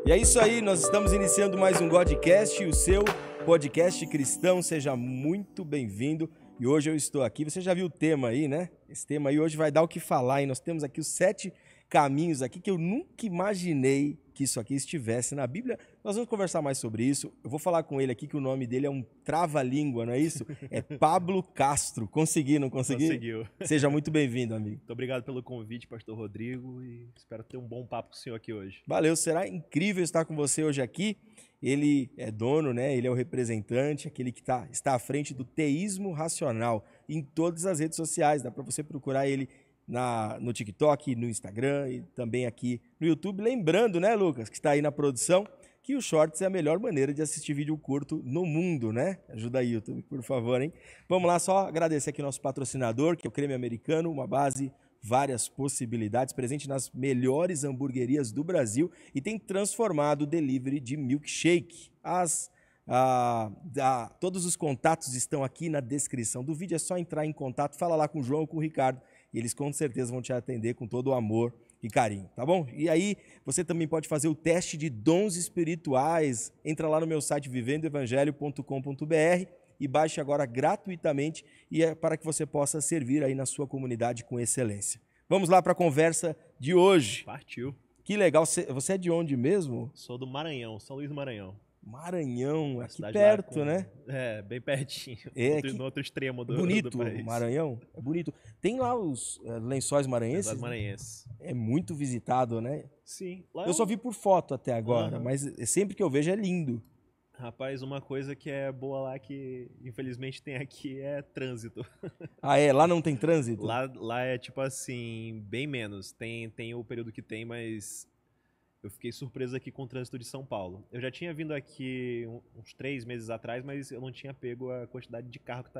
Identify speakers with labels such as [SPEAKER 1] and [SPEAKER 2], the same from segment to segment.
[SPEAKER 1] E é isso aí, nós estamos iniciando mais um Godcast, o seu podcast cristão. Seja muito bem-vindo. E hoje eu estou aqui, você já viu o tema aí, né? Esse tema aí hoje vai dar o que falar, e nós temos aqui os 7 caminhos aqui que eu nunca imaginei que isso aqui estivesse na Bíblia. Nós vamos conversar mais sobre isso. Eu vou falar com ele aqui que o nome dele é um trava-língua, não é isso? É Pablo Castro. Consegui, não consegui?
[SPEAKER 2] Conseguiu.
[SPEAKER 1] Seja muito bem-vindo, amigo.
[SPEAKER 2] Muito obrigado pelo convite, pastor Rodrigo, e espero ter um bom papo com o senhor aqui hoje.
[SPEAKER 1] Valeu, será incrível estar com você hoje aqui. Ele é dono, né? Ele é o representante, aquele que está à frente do teísmo racional em todas as redes sociais. Dá para você procurar ele no TikTok, no Instagram e também aqui no YouTube. Lembrando, né, Lucas, que está aí na produção, que o Shorts é a melhor maneira de assistir vídeo curto no mundo, né? Ajuda aí, YouTube, por favor, hein? Vamos lá, só agradecer aqui o nosso patrocinador, que é o Creme Americano, uma base, várias possibilidades, presente nas melhores hamburguerias do Brasil e tem transformado o delivery de milkshake. Todos os contatos estão aqui na descrição do vídeo, é só entrar em contato, fala lá com o João ou com o Ricardo, e eles com certeza vão te atender com todo o amor e carinho, tá bom? E aí, você também pode fazer o teste de dons espirituais. Entra lá no meu site vivendoevangelho.com.br e baixe agora gratuitamente e é para que você possa servir aí na sua comunidade com excelência. Vamos lá para a conversa de hoje.
[SPEAKER 2] Partiu.
[SPEAKER 1] Que legal. Você é de onde mesmo?
[SPEAKER 2] Sou do Maranhão, São Luís do Maranhão.
[SPEAKER 1] Maranhão, aqui
[SPEAKER 2] cidade
[SPEAKER 1] perto,
[SPEAKER 2] lá
[SPEAKER 1] né?
[SPEAKER 2] É, bem pertinho.
[SPEAKER 1] É,
[SPEAKER 2] no outro extremo do
[SPEAKER 1] bonito,
[SPEAKER 2] país.
[SPEAKER 1] Maranhão, é bonito. Tem lá os lençóis maranhenses?
[SPEAKER 2] Lençóis maranhenses.
[SPEAKER 1] É muito visitado, né?
[SPEAKER 2] Sim. Lá
[SPEAKER 1] Eu só vi por foto até agora,
[SPEAKER 2] Uhum.
[SPEAKER 1] mas sempre que eu vejo é lindo.
[SPEAKER 2] Rapaz, uma coisa que é boa lá que infelizmente tem aqui é trânsito.
[SPEAKER 1] Ah, é? Lá não tem trânsito?
[SPEAKER 2] Lá é tipo assim, bem menos. Tem o período que tem, mas eu fiquei surpreso aqui com o trânsito de São Paulo. Eu já tinha vindo aqui uns 3 meses atrás, mas eu não tinha pego a quantidade de carro que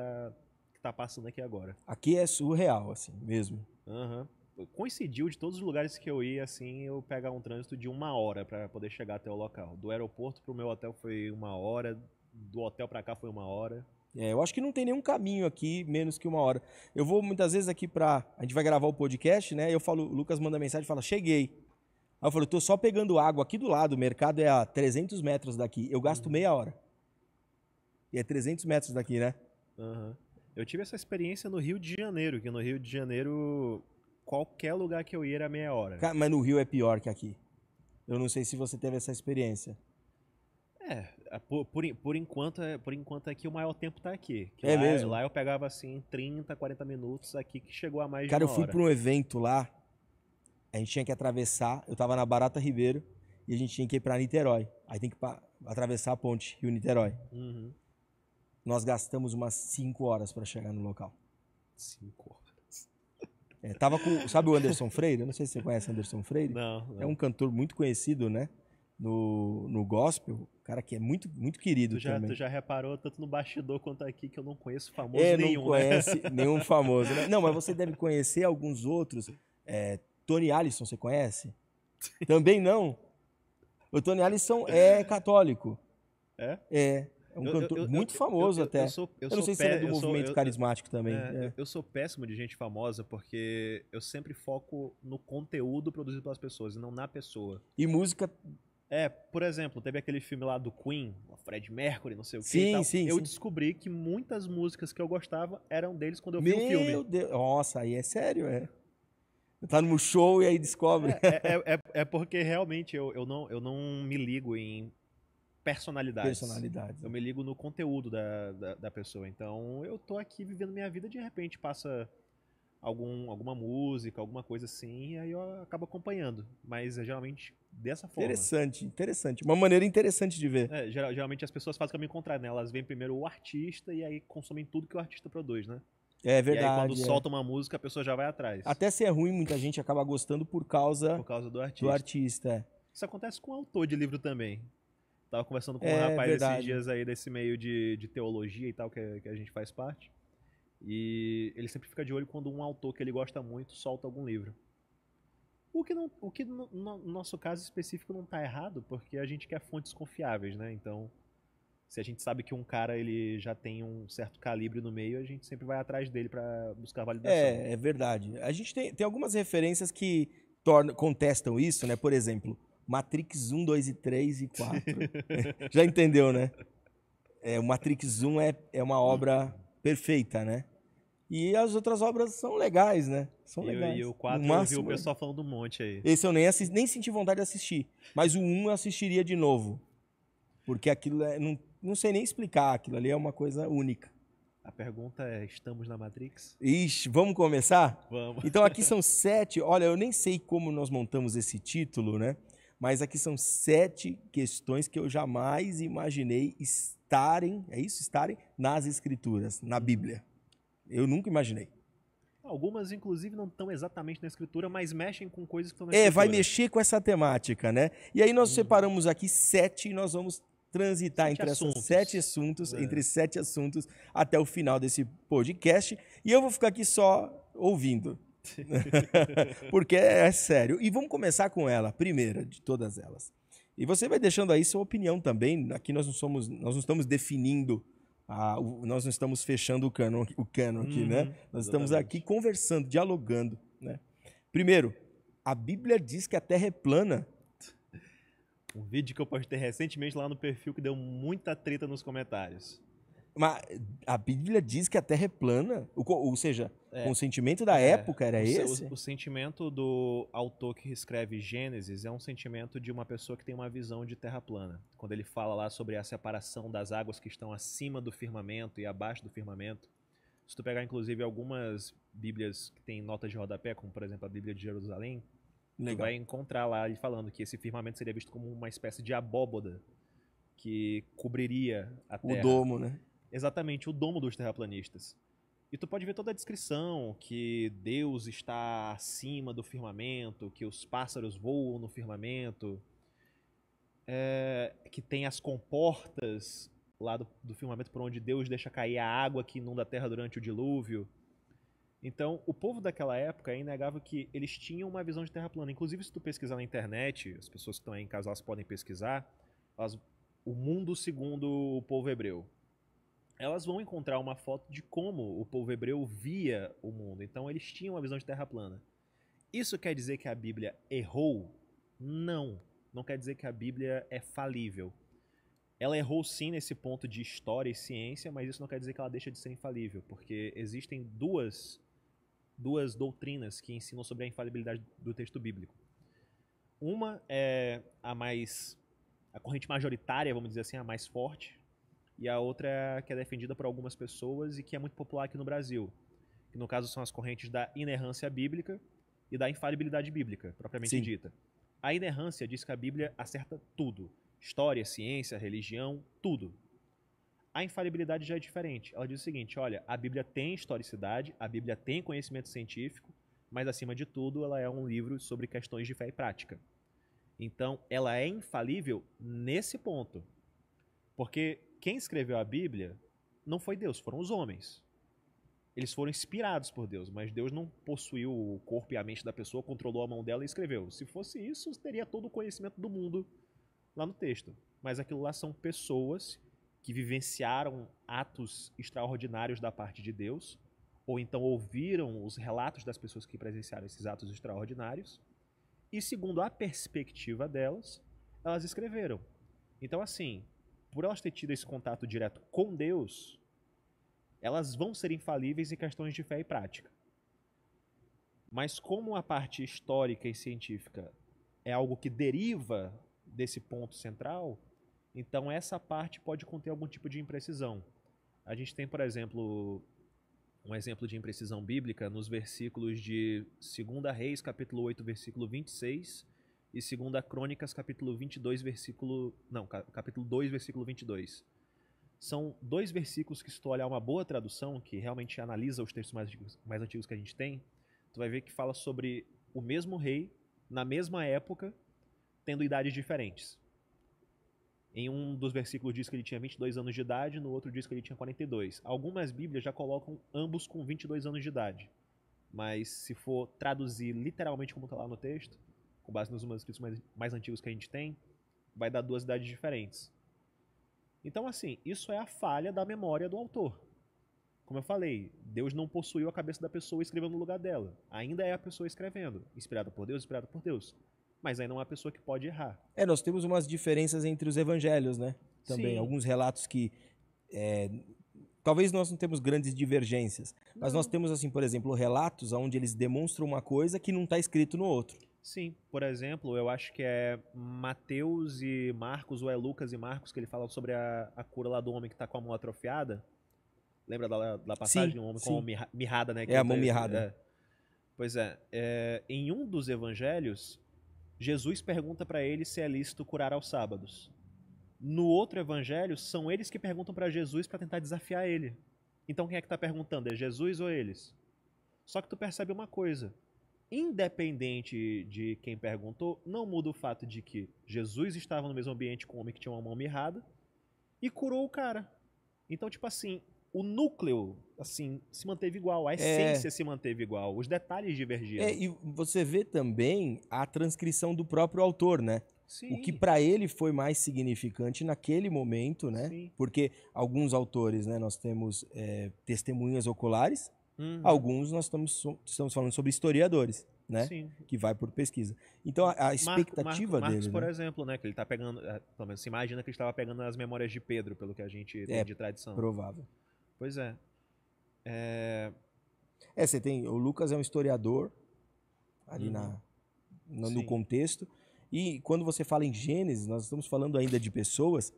[SPEAKER 2] tá passando aqui agora.
[SPEAKER 1] Aqui é surreal, assim, mesmo.
[SPEAKER 2] Uhum. Coincidiu de todos os lugares que eu ia, assim, eu pegar um trânsito de 1 hora para poder chegar até o local. Do aeroporto pro meu hotel foi 1 hora, do hotel para cá foi 1 hora.
[SPEAKER 1] É, eu acho que não tem nenhum caminho aqui menos que 1 hora. Eu vou muitas vezes aqui a gente vai gravar o podcast, né? Eu falo, o Lucas manda mensagem e fala, cheguei. Aí eu falo, tô só pegando água aqui do lado, o mercado é a 300 metros daqui. Eu gasto meia hora. E é 300 metros daqui, né?
[SPEAKER 2] Uhum. Eu tive essa experiência no Rio de Janeiro, que no Rio de Janeiro, qualquer lugar que eu ia era meia hora.
[SPEAKER 1] Mas no Rio é pior que aqui. Eu não sei se você teve essa experiência.
[SPEAKER 2] Por enquanto aqui o maior tempo tá aqui. Que
[SPEAKER 1] É
[SPEAKER 2] lá,
[SPEAKER 1] mesmo?
[SPEAKER 2] Lá eu pegava assim 30, 40 minutos, aqui que chegou a mais
[SPEAKER 1] Cara,
[SPEAKER 2] de
[SPEAKER 1] eu
[SPEAKER 2] 1
[SPEAKER 1] fui
[SPEAKER 2] hora.
[SPEAKER 1] para um evento lá, a gente tinha que atravessar, eu tava na Barata Ribeiro, e a gente tinha que ir para Niterói. Aí tem que atravessar a ponte Rio-Niterói.
[SPEAKER 2] Uhum.
[SPEAKER 1] Nós gastamos umas 5 horas para chegar no local.
[SPEAKER 2] 5 horas.
[SPEAKER 1] Tava com, sabe o Anderson Freire? Eu não sei se você conhece Anderson Freire.
[SPEAKER 2] Não.
[SPEAKER 1] É um cantor muito conhecido, né? No gospel, cara que é muito, muito querido também.
[SPEAKER 2] Tu já reparou tanto no bastidor quanto aqui que eu não conheço famoso nenhum,
[SPEAKER 1] não conhece nenhum famoso, né? Não, mas você deve conhecer alguns outros. Tony Allison, você conhece? Também não. O Tony Allison é católico.
[SPEAKER 2] É?
[SPEAKER 1] É um cantor muito famoso até. Eu não sei se ele é do movimento carismático também.
[SPEAKER 2] Eu sou péssimo de gente famosa porque eu sempre foco no conteúdo produzido pelas pessoas e não na pessoa.
[SPEAKER 1] E música...
[SPEAKER 2] Por exemplo, teve aquele filme lá do Queen, o Fred Mercury, não sei o que
[SPEAKER 1] sim,
[SPEAKER 2] e tal.
[SPEAKER 1] Sim,
[SPEAKER 2] eu descobri que muitas músicas que eu gostava eram deles quando eu vi o filme.
[SPEAKER 1] Meu Deus, nossa, aí é sério, Tá no show e aí descobre.
[SPEAKER 2] Porque realmente eu não me ligo em personalidades. Eu me ligo no conteúdo da pessoa. Então eu tô aqui vivendo minha vida, de repente passa alguma música, alguma coisa assim, e aí eu acabo acompanhando. Mas é geralmente dessa forma.
[SPEAKER 1] Interessante. Uma maneira interessante de ver.
[SPEAKER 2] Geralmente as pessoas fazem o caminho contrário, né? Elas veem primeiro o artista e aí consomem tudo que o artista produz, né?
[SPEAKER 1] É verdade.
[SPEAKER 2] E aí quando solta uma música, a pessoa já vai atrás.
[SPEAKER 1] Até se é ruim, muita gente acaba gostando por causa
[SPEAKER 2] do artista.
[SPEAKER 1] É.
[SPEAKER 2] Isso acontece com o autor de livro também. Tava conversando com um rapaz esses dias aí desse meio de teologia e tal, que a gente faz parte. E ele sempre fica de olho quando um autor que ele gosta muito solta algum livro. O que no nosso caso específico não tá errado, porque a gente quer fontes confiáveis, né? Então, se a gente sabe que um cara ele já tem um certo calibre no meio, a gente sempre vai atrás dele para buscar validação.
[SPEAKER 1] É verdade. A gente tem algumas referências que contestam isso, né? Por exemplo, Matrix 1, 2 e 3 e 4. Já entendeu, né? O Matrix 1 é uma obra perfeita, né? E as outras obras são legais, né? São legais.
[SPEAKER 2] E o 4 eu vi o pessoal falando um monte aí.
[SPEAKER 1] Esse eu nem senti vontade de assistir. Mas o 1 eu assistiria de novo. Porque aquilo não sei nem explicar. Aquilo ali é uma coisa única.
[SPEAKER 2] A pergunta é, estamos na Matrix?
[SPEAKER 1] Ixi, vamos começar?
[SPEAKER 2] Vamos.
[SPEAKER 1] Então aqui são 7... Olha, eu nem sei como nós montamos esse título, né? Mas aqui são 7 questões que eu jamais imaginei estarem nas Escrituras, na Bíblia. Eu nunca imaginei.
[SPEAKER 2] Algumas, inclusive, não estão exatamente na Escritura, mas mexem com coisas que estão na Escritura.
[SPEAKER 1] Vai mexer com essa temática, né? E aí nós separamos aqui 7 e nós vamos transitar entre esses 7 assuntos até o final desse podcast. E eu vou ficar aqui só ouvindo. Porque é sério. E vamos começar com ela, a primeira de todas elas. E você vai deixando aí sua opinião também. Aqui nós não estamos definindo, nós não estamos fechando o cano aqui, né? Nós estamos aqui conversando, dialogando, né? Primeiro, a Bíblia diz que a Terra é plana.
[SPEAKER 2] Um vídeo que eu postei recentemente lá no perfil que deu muita treta nos comentários.
[SPEAKER 1] Mas a Bíblia diz que a Terra é plana? Ou seja, o sentimento da época era esse?
[SPEAKER 2] O sentimento do autor que escreve Gênesis é um sentimento de uma pessoa que tem uma visão de Terra plana. Quando ele fala lá sobre a separação das águas que estão acima do firmamento e abaixo do firmamento. Se tu pegar, inclusive, algumas Bíblias que tem notas de rodapé, como, por exemplo, a Bíblia de Jerusalém, tu vai encontrar lá ele falando que esse firmamento seria visto como uma espécie de abóboda que cobriria a Terra.
[SPEAKER 1] O domo, né?
[SPEAKER 2] Exatamente, o domo dos terraplanistas. E tu pode ver toda a descrição, que Deus está acima do firmamento, que os pássaros voam no firmamento, que tem as comportas lá do firmamento por onde Deus deixa cair a água que inunda a terra durante o dilúvio. Então, o povo daquela época é inegável que eles tinham uma visão de terra plana. Inclusive, se tu pesquisar na internet, as pessoas que estão aí em casa elas podem pesquisar, o mundo segundo o povo hebreu. Elas vão encontrar uma foto de como o povo hebreu via o mundo. Então, eles tinham uma visão de terra plana. Isso quer dizer que a Bíblia errou? Não. Não quer dizer que a Bíblia é falível. Ela errou sim nesse ponto de história e ciência, mas isso não quer dizer que ela deixa de ser infalível, porque existem duas doutrinas que ensinam sobre a infalibilidade do texto bíblico. Uma é a corrente majoritária, vamos dizer assim, a mais forte, e a outra é a que é defendida por algumas pessoas e que é muito popular aqui no Brasil, que no caso são as correntes da inerrância bíblica e da infalibilidade bíblica, propriamente dita. A inerrância diz que a Bíblia acerta tudo, história, ciência, religião, tudo. A infalibilidade já é diferente. Ela diz o seguinte, olha, a Bíblia tem historicidade, a Bíblia tem conhecimento científico, mas acima de tudo ela é um livro sobre questões de fé e prática. Então, ela é infalível nesse ponto. Porque quem escreveu a Bíblia não foi Deus, foram os homens. Eles foram inspirados por Deus, mas Deus não possuiu o corpo e a mente da pessoa, controlou a mão dela e escreveu. Se fosse isso, teria todo o conhecimento do mundo lá no texto. Mas aquilo lá são pessoas que vivenciaram atos extraordinários da parte de Deus, ou então ouviram os relatos das pessoas que presenciaram esses atos extraordinários, e segundo a perspectiva delas, elas escreveram. Então, assim, por elas terem tido esse contato direto com Deus, elas vão ser infalíveis em questões de fé e prática. Mas como a parte histórica e científica é algo que deriva desse ponto central, então essa parte pode conter algum tipo de imprecisão. A gente tem, por exemplo, um exemplo de imprecisão bíblica nos versículos de 2 Reis, capítulo 8, versículo 26, e 2 Crônicas, capítulo 22, capítulo 2, versículo 22. São dois versículos que, se tu olhar uma boa tradução, que realmente analisa os textos mais antigos que a gente tem, tu vai ver que fala sobre o mesmo rei, na mesma época, tendo idades diferentes. Em um dos versículos diz que ele tinha 22 anos de idade, no outro diz que ele tinha 42. Algumas bíblias já colocam ambos com 22 anos de idade. Mas se for traduzir literalmente como está lá no texto, com base nos manuscritos mais antigos que a gente tem, vai dar duas idades diferentes. Então, assim, isso é a falha da memória do autor. Como eu falei, Deus não possuiu a cabeça da pessoa escrevendo no lugar dela. Ainda é a pessoa escrevendo, inspirada por Deus, mas ainda é uma pessoa que pode errar.
[SPEAKER 1] Nós temos umas diferenças entre os evangelhos, né? Também,
[SPEAKER 2] Sim.
[SPEAKER 1] alguns relatos que... talvez nós não temos grandes divergências, mas nós temos, assim, por exemplo, relatos onde eles demonstram uma coisa que não está escrito no outro.
[SPEAKER 2] Sim, por exemplo, eu acho que é Mateus e Marcos, ou é Lucas e Marcos, que ele fala sobre a cura lá do homem que está com a mão atrofiada. Lembra da passagem?
[SPEAKER 1] Sim,
[SPEAKER 2] Um homem
[SPEAKER 1] sim.
[SPEAKER 2] com a mão mirrada, né?
[SPEAKER 1] A mão mirrada.
[SPEAKER 2] Pois é, em um dos evangelhos, Jesus pergunta para ele se é lícito curar aos sábados. No outro evangelho, são eles que perguntam para Jesus para tentar desafiar ele. Então quem é que está perguntando? É Jesus ou eles? Só que tu percebe uma coisa. Independente de quem perguntou, não muda o fato de que Jesus estava no mesmo ambiente com o homem que tinha uma mão mirrada e curou o cara. Então, tipo assim, o núcleo assim se manteve igual, a essência se manteve igual, os detalhes divergiram.
[SPEAKER 1] E você vê também a transcrição do próprio autor, né?
[SPEAKER 2] Sim.
[SPEAKER 1] O que para ele foi mais significante naquele momento, né?
[SPEAKER 2] Sim.
[SPEAKER 1] Porque alguns autores, né, nós temos testemunhas oculares, alguns nós estamos falando sobre historiadores, né?
[SPEAKER 2] Sim.
[SPEAKER 1] Que vai por pesquisa. Então a expectativa
[SPEAKER 2] Marcos,
[SPEAKER 1] dele,
[SPEAKER 2] por
[SPEAKER 1] né?
[SPEAKER 2] exemplo, né, que ele tá pegando, pelo menos se imagina que ele estava pegando as memórias de Pedro, pelo que a gente tem de tradição.
[SPEAKER 1] Provável.
[SPEAKER 2] Pois é.
[SPEAKER 1] Você tem, o Lucas é um historiador ali no contexto, e quando você fala em Gênesis, nós estamos falando ainda de pessoas,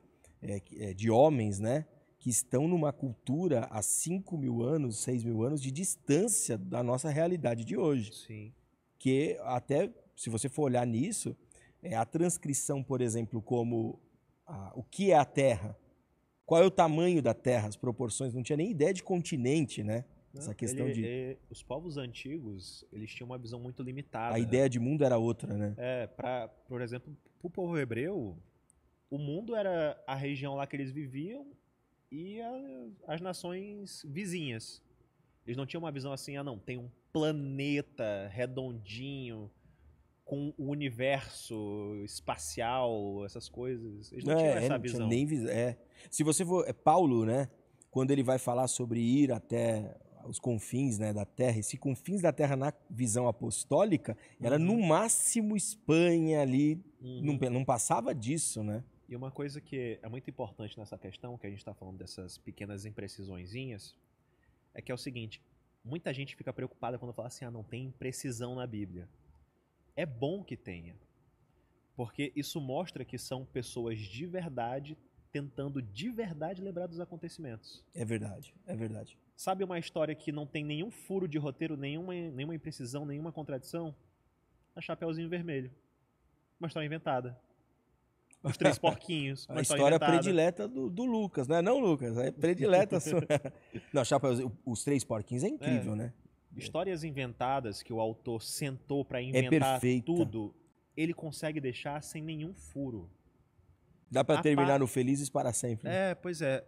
[SPEAKER 1] de homens, né, que estão numa cultura há 5.000 anos, 6.000 anos de distância da nossa realidade de hoje.
[SPEAKER 2] Sim.
[SPEAKER 1] Que até, se você for olhar nisso, a transcrição, por exemplo, como o que é a Terra, qual é o tamanho da Terra, as proporções, não tinha nem ideia de continente, né? Essa questão
[SPEAKER 2] os povos antigos, eles tinham uma visão muito limitada.
[SPEAKER 1] A ideia de mundo era outra, né?
[SPEAKER 2] Por exemplo, pro povo hebreu, o mundo era a região lá que eles viviam e as nações vizinhas. Eles não tinham uma visão assim, não, tem um planeta redondinho com o universo espacial, essas coisas. Eles não tinham essa visão.
[SPEAKER 1] Tinha nem visão. Se você for... Paulo, né? Quando ele vai falar sobre ir até os confins, né, da Terra, esse confins da Terra na visão apostólica era no máximo Espanha ali, não passava disso, né?
[SPEAKER 2] E uma coisa que é muito importante nessa questão, que a gente está falando dessas pequenas imprecisõezinhas, é que é o seguinte, muita gente fica preocupada quando fala assim, não tem imprecisão na Bíblia. É bom que tenha, porque isso mostra que são pessoas de verdade tentando de verdade lembrar dos acontecimentos.
[SPEAKER 1] É verdade, é verdade.
[SPEAKER 2] Sabe uma história que não tem nenhum furo de roteiro, nenhuma imprecisão, nenhuma contradição? A Chapeuzinho Vermelho. Uma história inventada. Os Três Porquinhos. Uma
[SPEAKER 1] a história predileta do Lucas, né? Não, Lucas, é predileta sua. Não, os Três Porquinhos é incrível, né?
[SPEAKER 2] Histórias inventadas que o autor sentou para inventar tudo, ele consegue deixar sem nenhum furo.
[SPEAKER 1] Dá para terminar no Felizes para sempre.
[SPEAKER 2] Né? Pois é.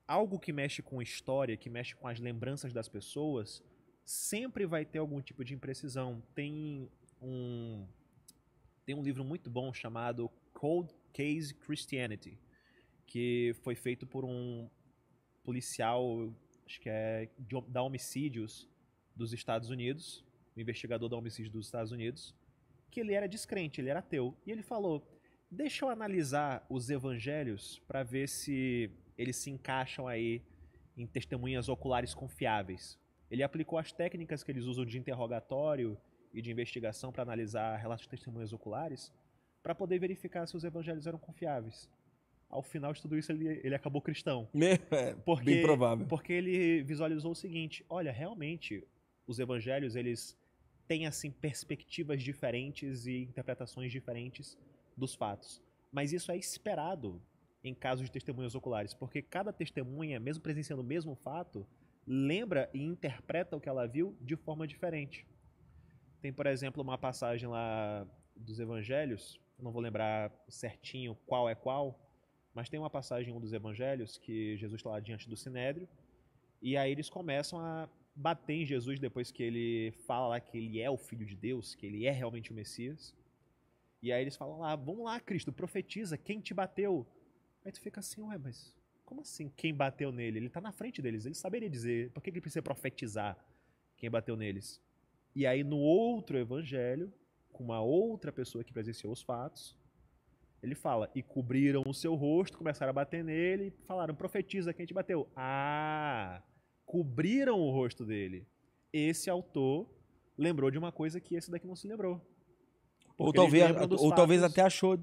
[SPEAKER 2] Algo que mexe com história, que mexe com as lembranças das pessoas, sempre vai ter algum tipo de imprecisão. Tem um livro muito bom chamado Cold Case Christianity, que foi feito por um policial, acho que da homicídios dos Estados Unidos, um investigador da homicídio dos Estados Unidos, que ele era descrente, ele era ateu. E ele falou, deixa eu analisar os evangelhos para ver se eles se encaixam aí em testemunhas oculares confiáveis. Ele aplicou as técnicas que eles usam de interrogatório e de investigação para analisar relatos de testemunhas oculares para poder verificar se os evangelhos eram confiáveis. Ao final de tudo isso, ele acabou cristão.
[SPEAKER 1] Bem provável.
[SPEAKER 2] Porque ele visualizou o seguinte, olha, realmente, os evangelhos, eles têm, assim, perspectivas diferentes e interpretações diferentes dos fatos. Mas isso é esperado em casos de testemunhas oculares, porque cada testemunha, mesmo presenciando o mesmo fato, lembra e interpreta o que ela viu de forma diferente. Tem, por exemplo, uma passagem lá dos evangelhos, não vou lembrar certinho qual é qual, mas tem uma passagem em um dos evangelhos que Jesus está lá diante do Sinédrio, e aí eles começam a bater em Jesus depois que ele fala lá que ele é o Filho de Deus, que ele é realmente o Messias. E aí eles falam lá, vamos lá, Cristo, profetiza, quem te bateu? Aí tu fica assim, mas como assim quem bateu nele? Ele tá na frente deles, ele saberia dizer, por que ele precisa profetizar quem bateu neles? E aí no outro evangelho, com uma outra pessoa que presenciou os fatos. Ele fala, e cobriram o seu rosto, começaram a bater nele, falaram, profetiza, quem te bateu? Ah, cobriram o rosto dele. Esse autor lembrou de uma coisa que esse daqui não se lembrou.
[SPEAKER 1] Ou talvez até achou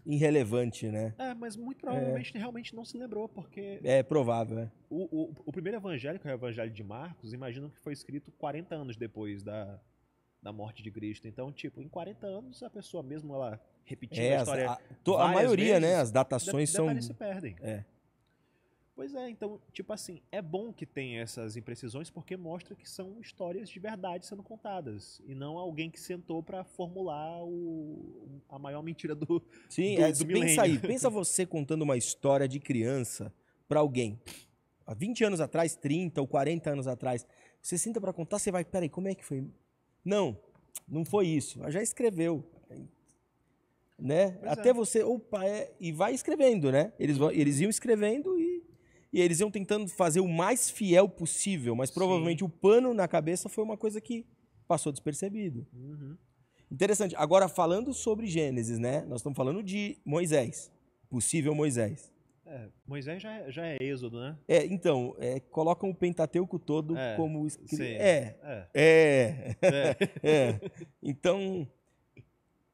[SPEAKER 1] irrelevante, né?
[SPEAKER 2] Mas muito provavelmente realmente não se lembrou, porque...
[SPEAKER 1] É provável, é.
[SPEAKER 2] O primeiro evangelho, que é o evangelho de Marcos, imagino que foi escrito 40 anos depois da morte de Cristo. Então, tipo, em 40 anos, a pessoa mesmo, ela repetindo a história
[SPEAKER 1] a maioria,
[SPEAKER 2] vezes,
[SPEAKER 1] né? As datações
[SPEAKER 2] detalhes se perdem.
[SPEAKER 1] É.
[SPEAKER 2] Pois é, então, tipo assim, é bom que tenha essas imprecisões porque mostra que são histórias de verdade sendo contadas e não alguém que sentou pra formular a maior mentira do milênio.
[SPEAKER 1] Pensa aí, pensa você contando uma história de criança pra alguém. Há 20 anos atrás, 30 ou 40 anos atrás, você senta pra contar, você vai, peraí, como é que foi? Não foi isso. Já escreveu. Né? Até você, e vai escrevendo, né? Eles iam escrevendo e eles iam tentando fazer o mais fiel possível, mas provavelmente o pano na cabeça foi uma coisa que passou despercebido. Interessante. Agora, falando sobre Gênesis, né? Nós estamos falando de Moisés, possível Moisés.
[SPEAKER 2] Moisés já é Êxodo, né?
[SPEAKER 1] Então, colocam o Pentateuco todo como escrito. Então,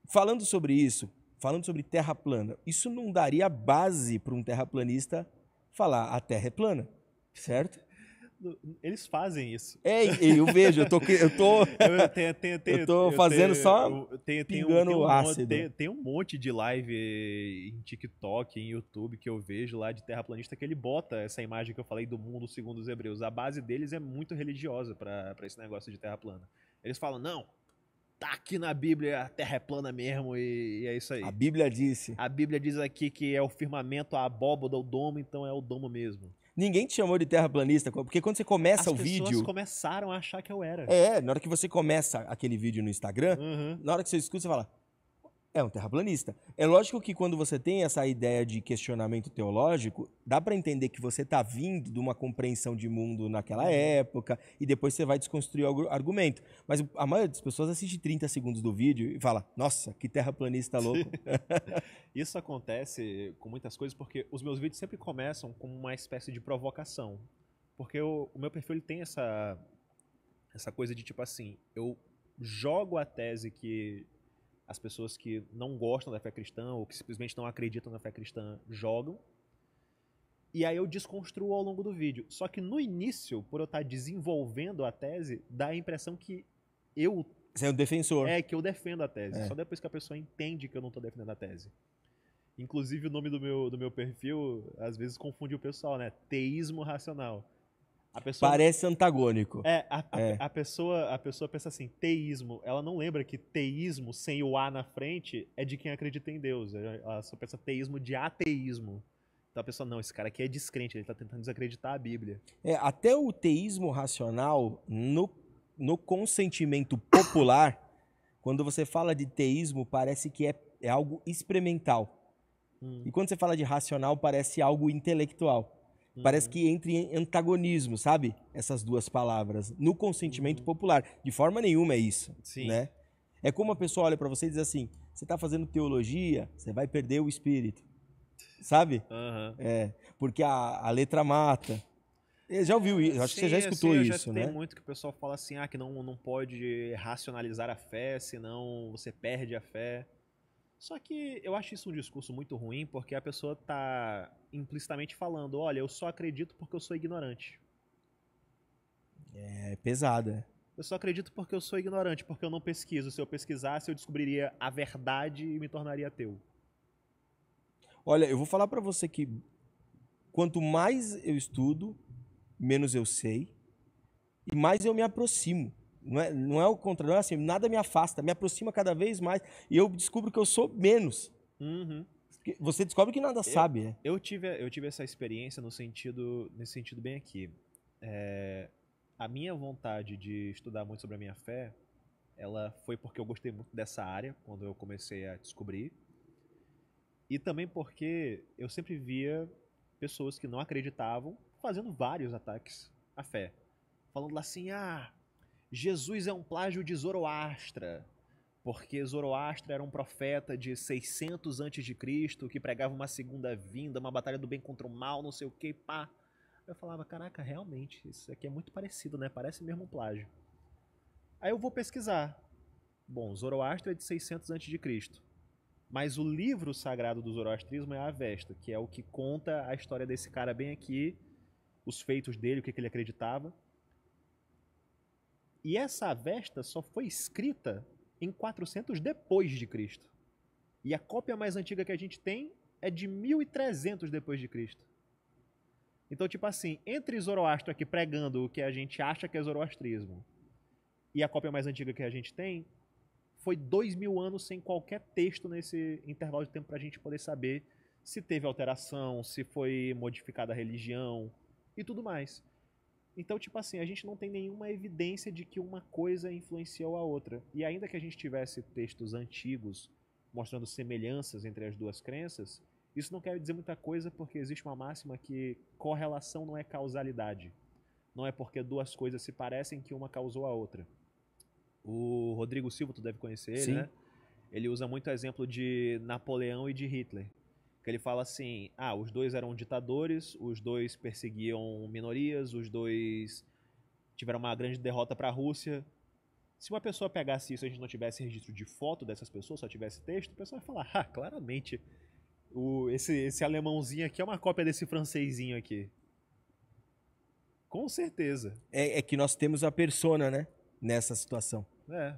[SPEAKER 1] falando sobre isso, falando sobre terra plana, isso não daria base para um terraplanista falar a Terra é plana, certo?
[SPEAKER 2] Eles fazem isso.
[SPEAKER 1] Eu vejo, eu tô fazendo só pingando ácido.
[SPEAKER 2] Tem um monte de live em TikTok, em YouTube, que eu vejo lá de terraplanista, que ele bota essa imagem que eu falei do mundo segundo os hebreus. A base deles é muito religiosa pra esse negócio de terra plana. Eles falam, não, tá aqui na Bíblia, a terra é plana mesmo e é isso aí.
[SPEAKER 1] A Bíblia disse.
[SPEAKER 2] A Bíblia diz aqui que é o firmamento, a abóboda, o domo, então é o domo mesmo.
[SPEAKER 1] Ninguém te chamou de terraplanista, porque quando você começa o vídeo... As
[SPEAKER 2] pessoas começaram a achar que eu era.
[SPEAKER 1] Na hora que você começa aquele vídeo no Instagram, na hora que você escuta, você fala, é um terraplanista. É lógico que quando você tem essa ideia de questionamento teológico, dá para entender que você está vindo de uma compreensão de mundo naquela época e depois você vai desconstruir o argumento. Mas a maioria das pessoas assiste 30 segundos do vídeo e fala, nossa, que terraplanista louco.
[SPEAKER 2] Isso acontece com muitas coisas porque os meus vídeos sempre começam com uma espécie de provocação. Porque o meu perfil ele tem essa coisa de tipo assim, eu jogo a tese que as pessoas que não gostam da fé cristã ou que simplesmente não acreditam na fé cristã jogam. E aí eu desconstruo ao longo do vídeo. Só que no início, por eu estar desenvolvendo a tese, dá a impressão que
[SPEAKER 1] você é um defensor.
[SPEAKER 2] Que eu defendo a tese. Só depois que a pessoa entende que eu não estou defendendo a tese. Inclusive o nome do meu perfil, às vezes confunde o pessoal, né? Teísmo racional.
[SPEAKER 1] Parece antagônico.
[SPEAKER 2] A pessoa pensa assim, teísmo. Ela não lembra que teísmo, sem o A na frente, é de quem acredita em Deus. Ela só pensa teísmo de ateísmo. Então a pessoa, não, esse cara aqui é descrente, ele está tentando desacreditar a Bíblia.
[SPEAKER 1] Até o teísmo racional, no consentimento popular, quando você fala de teísmo, parece que é algo experimental. E quando você fala de racional, parece algo intelectual. Parece que entra em antagonismo, sabe? Essas duas palavras. No consentimento popular. De forma nenhuma é isso.
[SPEAKER 2] Sim.
[SPEAKER 1] Né? É como a pessoa olha para você e diz assim, você está fazendo teologia, você vai perder o espírito. Sabe? Porque a letra mata. Já ouviu isso? Acho que você já escutou isso, né?
[SPEAKER 2] Tem muito que o pessoal fala assim, que não pode racionalizar a fé, senão você perde a fé. Só que eu acho isso um discurso muito ruim, porque a pessoa tá implicitamente falando, olha, eu só acredito porque eu sou ignorante.
[SPEAKER 1] É pesada.
[SPEAKER 2] Eu só acredito porque eu sou ignorante, porque eu não pesquiso. Se eu pesquisasse, eu descobriria a verdade e me tornaria ateu.
[SPEAKER 1] Olha, eu vou falar pra você que quanto mais eu estudo, menos eu sei e mais eu me aproximo. Não é o contrário, não é assim, nada me afasta, me aproxima cada vez mais e eu descubro que eu sou menos. Você descobre que nada sabe, né?
[SPEAKER 2] Eu tive essa experiência nesse sentido bem aqui. A minha vontade de estudar muito sobre a minha fé, ela foi porque eu gostei muito dessa área, quando eu comecei a descobrir. E também porque eu sempre via pessoas que não acreditavam fazendo vários ataques à fé. Falando lá assim, Jesus é um plágio de Zoroastra. porque Zoroastro era um profeta de 600 a.C. que pregava uma segunda vinda, uma batalha do bem contra o mal, não sei o que, pá. Eu falava, caraca, realmente, isso aqui é muito parecido, né? Parece mesmo um plágio. Aí eu vou pesquisar. Bom, Zoroastro é de 600 a.C. Mas o livro sagrado do zoroastrismo é a Avesta, que é o que conta a história desse cara bem aqui, os feitos dele, o que ele acreditava. E essa Avesta só foi escrita em 400 depois de Cristo. E a cópia mais antiga que a gente tem é de 1300 depois de Cristo. Então, tipo assim, entre Zoroastro aqui pregando o que a gente acha que é zoroastrismo e a cópia mais antiga que a gente tem, foi 2000 anos sem qualquer texto nesse intervalo de tempo pra gente poder saber se teve alteração, se foi modificada a religião e tudo mais. Então, tipo assim, a gente não tem nenhuma evidência de que uma coisa influenciou a outra. E ainda que a gente tivesse textos antigos mostrando semelhanças entre as duas crenças, isso não quer dizer muita coisa porque existe uma máxima que correlação não é causalidade. Não é porque duas coisas se parecem que uma causou a outra. O Rodrigo Silva, tu deve conhecer ele,
[SPEAKER 1] Sim.
[SPEAKER 2] né? Ele usa muito exemplo de Napoleão e de Hitler. Que ele fala assim, os dois eram ditadores, os dois perseguiam minorias, os dois tiveram uma grande derrota para a Rússia. Se uma pessoa pegasse isso e a gente não tivesse registro de foto dessas pessoas, só tivesse texto, a pessoa vai falar, claramente, esse alemãozinho aqui é uma cópia desse francesinho aqui. Com certeza.
[SPEAKER 1] É que nós temos a persona, né? Nessa situação.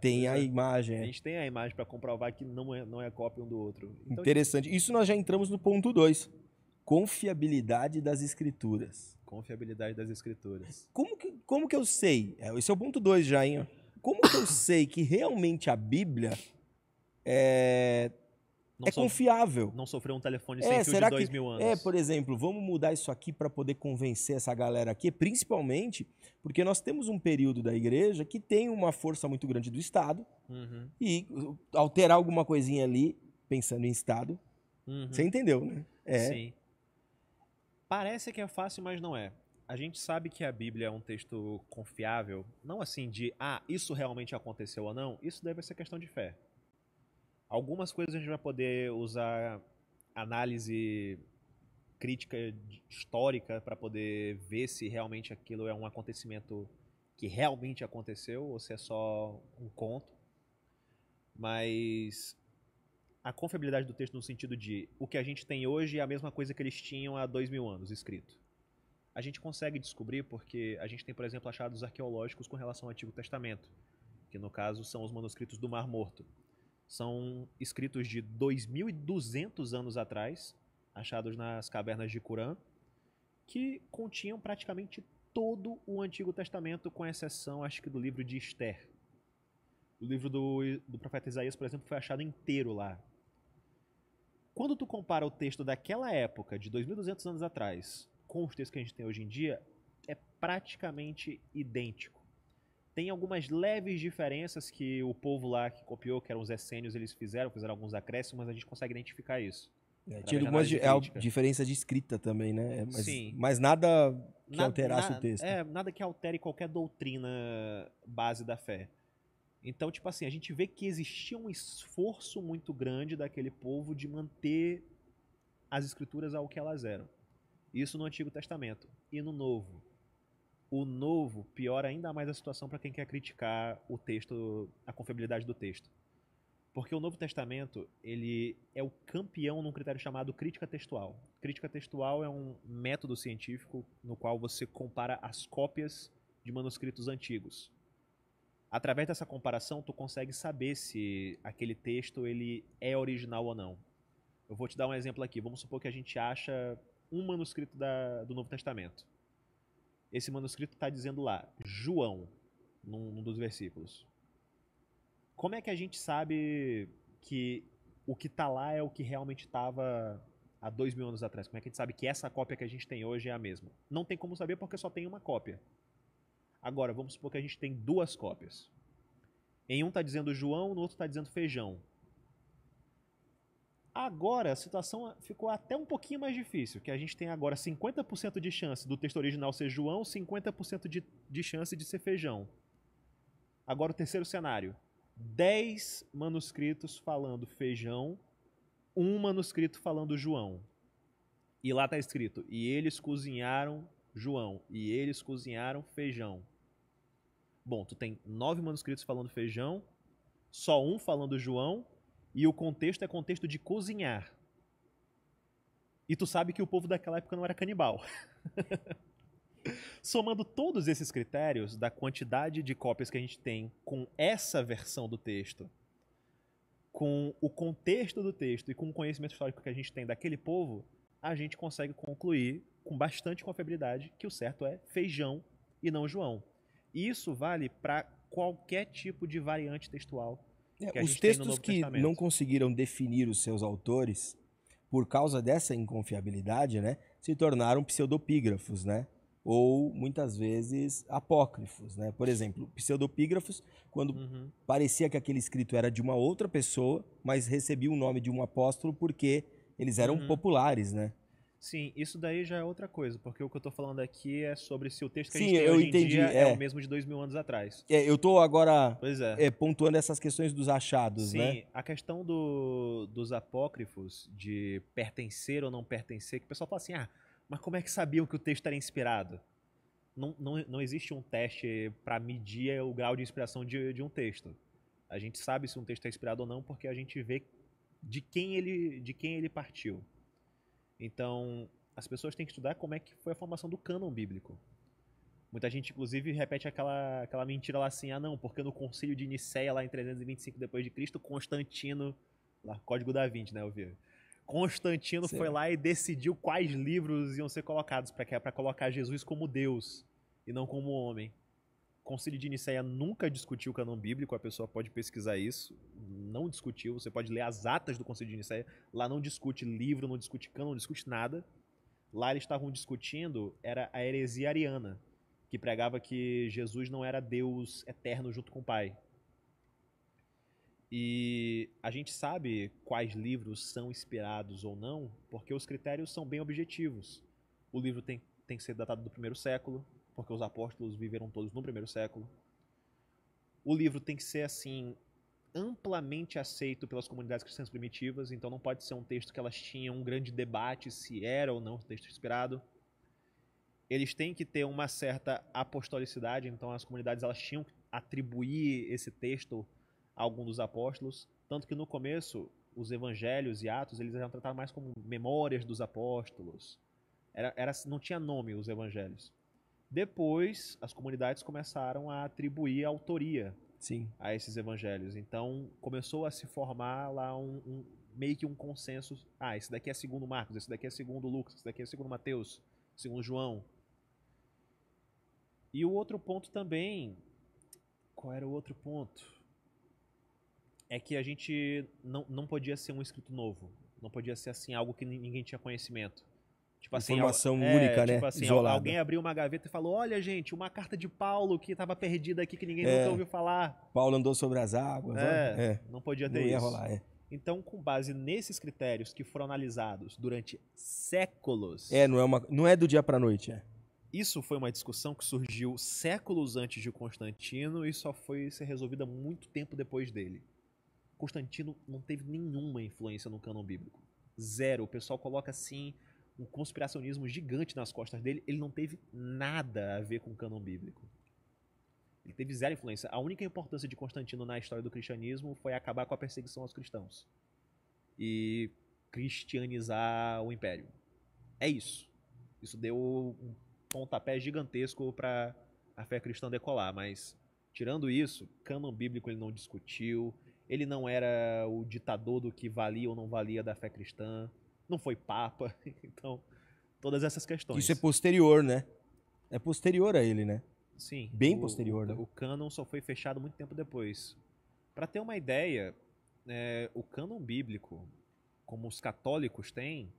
[SPEAKER 1] Tem a imagem.
[SPEAKER 2] A gente tem a imagem para comprovar que não é cópia um do outro.
[SPEAKER 1] Então, interessante. Isso nós já entramos no ponto 2. Confiabilidade das escrituras.
[SPEAKER 2] Confiabilidade das escrituras.
[SPEAKER 1] Como que eu sei? Esse é o ponto 2 já, hein? Como que eu sei que realmente a Bíblia é confiável?
[SPEAKER 2] Não sofreu um telefone sem fio de 2000 anos.
[SPEAKER 1] Por exemplo, vamos mudar isso aqui para poder convencer essa galera aqui, principalmente porque nós temos um período da igreja que tem uma força muito grande do Estado e alterar alguma coisinha ali, pensando em Estado, você entendeu, né?
[SPEAKER 2] Sim. Parece que é fácil, mas não é. A gente sabe que a Bíblia é um texto confiável, não assim de, isso realmente aconteceu ou não, isso deve ser questão de fé. Algumas coisas a gente vai poder usar análise crítica histórica para poder ver se realmente aquilo é um acontecimento que realmente aconteceu ou se é só um conto. Mas a confiabilidade do texto no sentido de o que a gente tem hoje é a mesma coisa que eles tinham há 2000 anos escrito. A gente consegue descobrir porque a gente tem, por exemplo, achados arqueológicos com relação ao Antigo Testamento, que no caso são os manuscritos do Mar Morto. São escritos de 2.200 anos atrás, achados nas cavernas de Qumran, que continham praticamente todo o Antigo Testamento, com exceção, acho que, do livro de Esther. O livro do profeta Isaías, por exemplo, foi achado inteiro lá. Quando tu compara o texto daquela época, de 2.200 anos atrás, com os textos que a gente tem hoje em dia, é praticamente idêntico. Tem algumas leves diferenças que o povo lá que copiou, que eram os essênios, eles fizeram alguns acréscimos, mas a gente consegue identificar isso.
[SPEAKER 1] Tinha algumas diferença de escrita também, né?
[SPEAKER 2] Sim.
[SPEAKER 1] Mas nada que alterasse o texto.
[SPEAKER 2] Nada que altere qualquer doutrina base da fé. Então, tipo assim, a gente vê que existia um esforço muito grande daquele povo de manter as escrituras ao que elas eram. Isso no Antigo Testamento. E no Novo? O Novo piora ainda mais a situação para quem quer criticar o texto, a confiabilidade do texto. Porque o Novo Testamento, ele é o campeão num critério chamado crítica textual. Crítica textual é um método científico no qual você compara as cópias de manuscritos antigos. Através dessa comparação, tu consegue saber se aquele texto ele é original ou não. Eu vou te dar um exemplo aqui. Vamos supor que a gente acha um manuscrito do Novo Testamento. Esse manuscrito está dizendo lá, João, num dos versículos. Como é que a gente sabe que o que está lá é o que realmente estava há 2000 anos atrás? Como é que a gente sabe que essa cópia que a gente tem hoje é a mesma? Não tem como saber porque só tem uma cópia. Agora, vamos supor que a gente tem duas cópias. Em um está dizendo João, no outro está dizendo feijão. Agora a situação ficou até um pouquinho mais difícil, que a gente tem agora 50% de chance do texto original ser João, 50% de chance de ser feijão. Agora o terceiro cenário. 10 manuscritos falando feijão, um manuscrito falando João. E lá está escrito, e eles cozinharam João, e eles cozinharam feijão. Bom, tu tem 9 manuscritos falando feijão, só um falando João, e o contexto é contexto de cozinhar. E tu sabe que o povo daquela época não era canibal. Somando todos esses critérios da quantidade de cópias que a gente tem com essa versão do texto, com o contexto do texto e com o conhecimento histórico que a gente tem daquele povo, a gente consegue concluir com bastante confiabilidade que o certo é feijão e não João. E isso vale para qualquer tipo de variante textual que a gente tem no Novo Testamento.
[SPEAKER 1] Os textos que não conseguiram definir os seus autores, por causa dessa inconfiabilidade, né, se tornaram pseudopígrafos, né? Ou, muitas vezes, apócrifos, né? Por exemplo, pseudopígrafos, quando parecia que aquele escrito era de uma outra pessoa, mas recebia o nome de um apóstolo porque eles eram populares, né?
[SPEAKER 2] Sim, isso daí já é outra coisa, porque o que eu tô falando aqui é sobre se o texto que a
[SPEAKER 1] Sim,
[SPEAKER 2] gente tem
[SPEAKER 1] eu
[SPEAKER 2] hoje
[SPEAKER 1] entendi,
[SPEAKER 2] em dia é o mesmo de 2000 anos atrás.
[SPEAKER 1] Eu tô agora
[SPEAKER 2] Pois é.
[SPEAKER 1] pontuando essas questões dos achados,
[SPEAKER 2] Sim,
[SPEAKER 1] né?
[SPEAKER 2] Sim, a questão dos apócrifos, de pertencer ou não pertencer, que o pessoal fala assim, mas como é que sabiam que o texto era inspirado? Não existe um teste para medir o grau de inspiração de um texto. A gente sabe se um texto é inspirado ou não porque a gente vê de quem ele partiu. Então, as pessoas têm que estudar como é que foi a formação do cânon bíblico. Muita gente, inclusive, repete aquela mentira lá assim, não, porque no concílio de Nicéia, lá em 325 d.C., Constantino, lá, Código da Vinci, né, eu vi. Constantino foi lá e decidiu quais livros iam ser colocados para colocar Jesus como Deus e não como homem. O Concílio de Nicéia nunca discutiu o cânon bíblico, a pessoa pode pesquisar isso, não discutiu, você pode ler as atas do Concílio de Nicéia, lá não discute livro, não discute cânon, não discute nada. Lá eles estavam discutindo, era a heresia ariana, que pregava que Jesus não era Deus eterno junto com o Pai. E a gente sabe quais livros são inspirados ou não, porque os critérios são bem objetivos. O livro tem que ser datado do 1º século, porque os apóstolos viveram todos no 1º século. O livro tem que ser, assim, amplamente aceito pelas comunidades cristãs primitivas, então não pode ser um texto que elas tinham um grande debate se era ou não um texto inspirado. Eles têm que ter uma certa apostolicidade, então as comunidades elas tinham que atribuir esse texto a algum dos apóstolos, tanto que no começo os evangelhos e atos eles eram tratados mais como memórias dos apóstolos. Não tinha nome os evangelhos. Depois as comunidades começaram a atribuir autoria a esses evangelhos. Então começou a se formar lá meio que um consenso. Esse daqui é segundo Marcos, esse daqui é segundo Lucas, esse daqui é segundo Mateus, segundo João. E o outro ponto também, qual era o outro ponto? É que a gente não podia ser um escrito novo. Não podia ser assim algo que ninguém tinha conhecimento. Tipo assim,
[SPEAKER 1] informação única,
[SPEAKER 2] tipo
[SPEAKER 1] né?
[SPEAKER 2] Assim,
[SPEAKER 1] isolada.
[SPEAKER 2] Alguém abriu uma gaveta e falou, olha gente, uma carta de Paulo que estava perdida aqui que ninguém nunca ouviu falar.
[SPEAKER 1] Paulo andou sobre as águas.
[SPEAKER 2] Não podia ter
[SPEAKER 1] não ia
[SPEAKER 2] isso.
[SPEAKER 1] Rolar,
[SPEAKER 2] Então, com base nesses critérios que foram analisados durante séculos...
[SPEAKER 1] não é do dia para noite,
[SPEAKER 2] Isso foi uma discussão que surgiu séculos antes de Constantino e só foi ser resolvida muito tempo depois dele. Constantino não teve nenhuma influência no cânon bíblico. Zero. O pessoal coloca assim um conspiracionismo gigante nas costas dele. Ele não teve nada a ver com o cânon bíblico. Ele teve zero influência. A única importância de Constantino na história do cristianismo foi acabar com a perseguição aos cristãos e cristianizar o império. É isso. Isso deu um pontapé gigantesco para a fé cristã decolar, mas tirando isso, cânon bíblico ele não discutiu, ele não era o ditador do que valia ou não valia da fé cristã, não foi papa, então todas essas questões.
[SPEAKER 1] Isso é posterior, né? É posterior a ele, né?
[SPEAKER 2] Sim.
[SPEAKER 1] Bem posterior, né?
[SPEAKER 2] O cânon só foi fechado muito tempo depois. Para ter uma ideia, o cânon bíblico, como os católicos têm,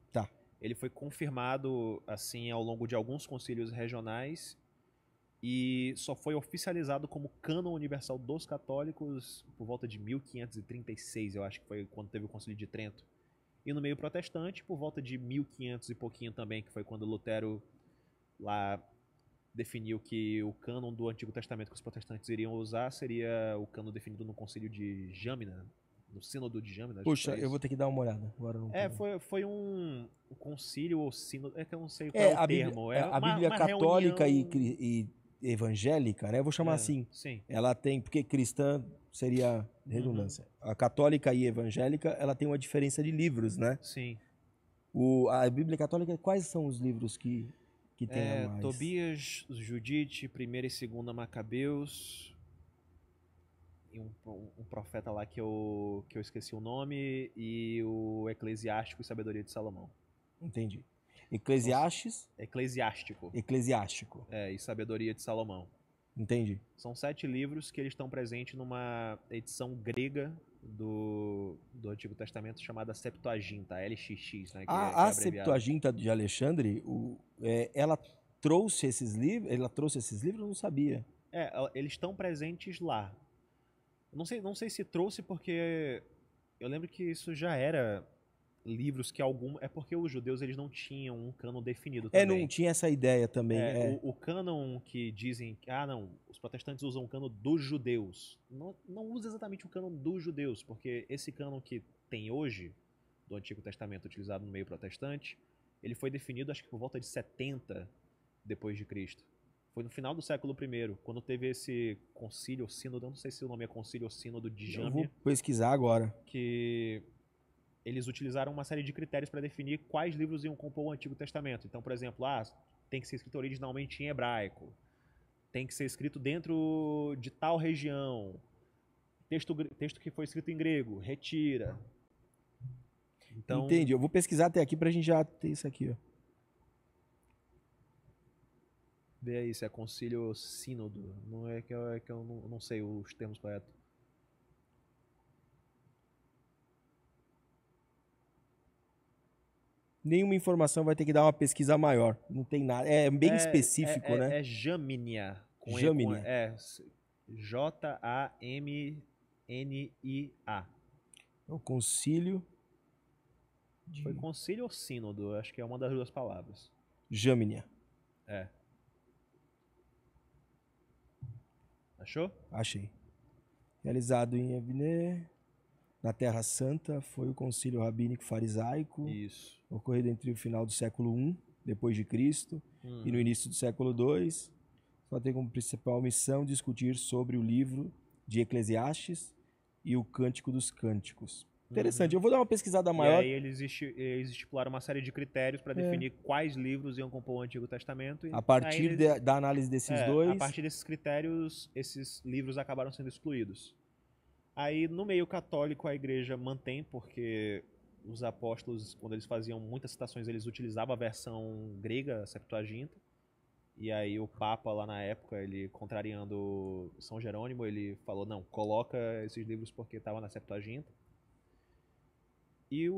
[SPEAKER 2] ele foi confirmado assim ao longo de alguns concílios regionais e só foi oficializado como cânon universal dos católicos por volta de 1536, eu acho que foi quando teve o Concílio de Trento. E no meio protestante, por volta de 1500 e pouquinho também, que foi quando Lutero lá definiu que o cânon do Antigo Testamento que os protestantes iriam usar seria o cânon definido no Concílio de Jâmina, no Sínodo de Jâmina.
[SPEAKER 1] Poxa, eu vou ter que dar uma olhada. Agora não
[SPEAKER 2] foi um concílio ou sínodo, é que eu não sei qual
[SPEAKER 1] é
[SPEAKER 2] o termo.
[SPEAKER 1] A Bíblia
[SPEAKER 2] uma
[SPEAKER 1] católica
[SPEAKER 2] reunião...
[SPEAKER 1] e evangélica, né? Eu vou chamar assim.
[SPEAKER 2] Sim.
[SPEAKER 1] Ela tem, porque cristã seria redundância. A católica e evangélica, ela tem uma diferença de livros, né?
[SPEAKER 2] Sim.
[SPEAKER 1] A Bíblia católica, quais são os livros que tem a mais?
[SPEAKER 2] Tobias, Judite, 1ª e 2ª Macabeus, e um profeta lá que eu esqueci o nome, e o Eclesiástico e Sabedoria de Salomão.
[SPEAKER 1] Entendi. Eclesiastes?
[SPEAKER 2] Eclesiástico. E Sabedoria de Salomão.
[SPEAKER 1] Entendi.
[SPEAKER 2] São 7 livros que eles estão presentes numa edição grega do Antigo Testamento chamada Septuaginta, LXX, né?
[SPEAKER 1] A Septuaginta de Alexandre, ela trouxe esses livros? Ela trouxe esses livros? Eu não sabia.
[SPEAKER 2] Eles estão presentes lá. Não sei se trouxe porque eu lembro que isso já era livros que é porque os judeus eles não tinham um cânon definido também.
[SPEAKER 1] Não tinha essa ideia também.
[SPEAKER 2] O cânon que dizem, não, os protestantes usam o cânon dos judeus. Não usa exatamente o cânon dos judeus, porque esse cânon que tem hoje, do Antigo Testamento utilizado no meio protestante, ele foi definido acho que por volta de 70 depois de Cristo. Foi no final do século I, quando teve esse concílio ou sínodo, eu não sei se o nome é concílio ou sínodo de Jâmia.
[SPEAKER 1] Eu vou pesquisar agora.
[SPEAKER 2] Que eles utilizaram uma série de critérios para definir quais livros iam compor o Antigo Testamento. Então, por exemplo, tem que ser escrito originalmente em hebraico, tem que ser escrito dentro de tal região, texto que foi escrito em grego, retira. Então,
[SPEAKER 1] entendi, eu vou pesquisar até aqui para a gente já ter isso aqui. Ó.
[SPEAKER 2] Vê aí se é concílio ou sínodo, não é que eu não sei os termos corretos.
[SPEAKER 1] Nenhuma informação, vai ter que dar uma pesquisa maior. Não tem nada. É bem específico, né?
[SPEAKER 2] É Jâmnia.
[SPEAKER 1] Jâmnia.
[SPEAKER 2] Jamnia.
[SPEAKER 1] É o concílio.
[SPEAKER 2] Foi concílio ou sínodo? Acho que é uma das duas palavras.
[SPEAKER 1] Jâmnia.
[SPEAKER 2] Achou?
[SPEAKER 1] Achei. Realizado em Evne, na Terra Santa, foi o concílio rabínico farisaico.
[SPEAKER 2] Isso.
[SPEAKER 1] Ocorrido entre o final do século I, depois de Cristo, e no início do século II. Só tem como principal missão discutir sobre o livro de Eclesiastes e o Cântico dos Cânticos. Interessante, eu vou dar uma pesquisada maior.
[SPEAKER 2] E aí eles estipularam uma série de critérios para definir quais livros iam compor o Antigo Testamento.
[SPEAKER 1] A partir da análise desses dois...
[SPEAKER 2] A partir desses critérios, esses livros acabaram sendo excluídos. Aí, no meio católico, a igreja mantém, porque os apóstolos, quando eles faziam muitas citações, eles utilizavam a versão grega, a Septuaginta. E aí o Papa, lá na época, ele contrariando São Jerônimo, ele falou, não, coloca esses livros porque estava na Septuaginta. E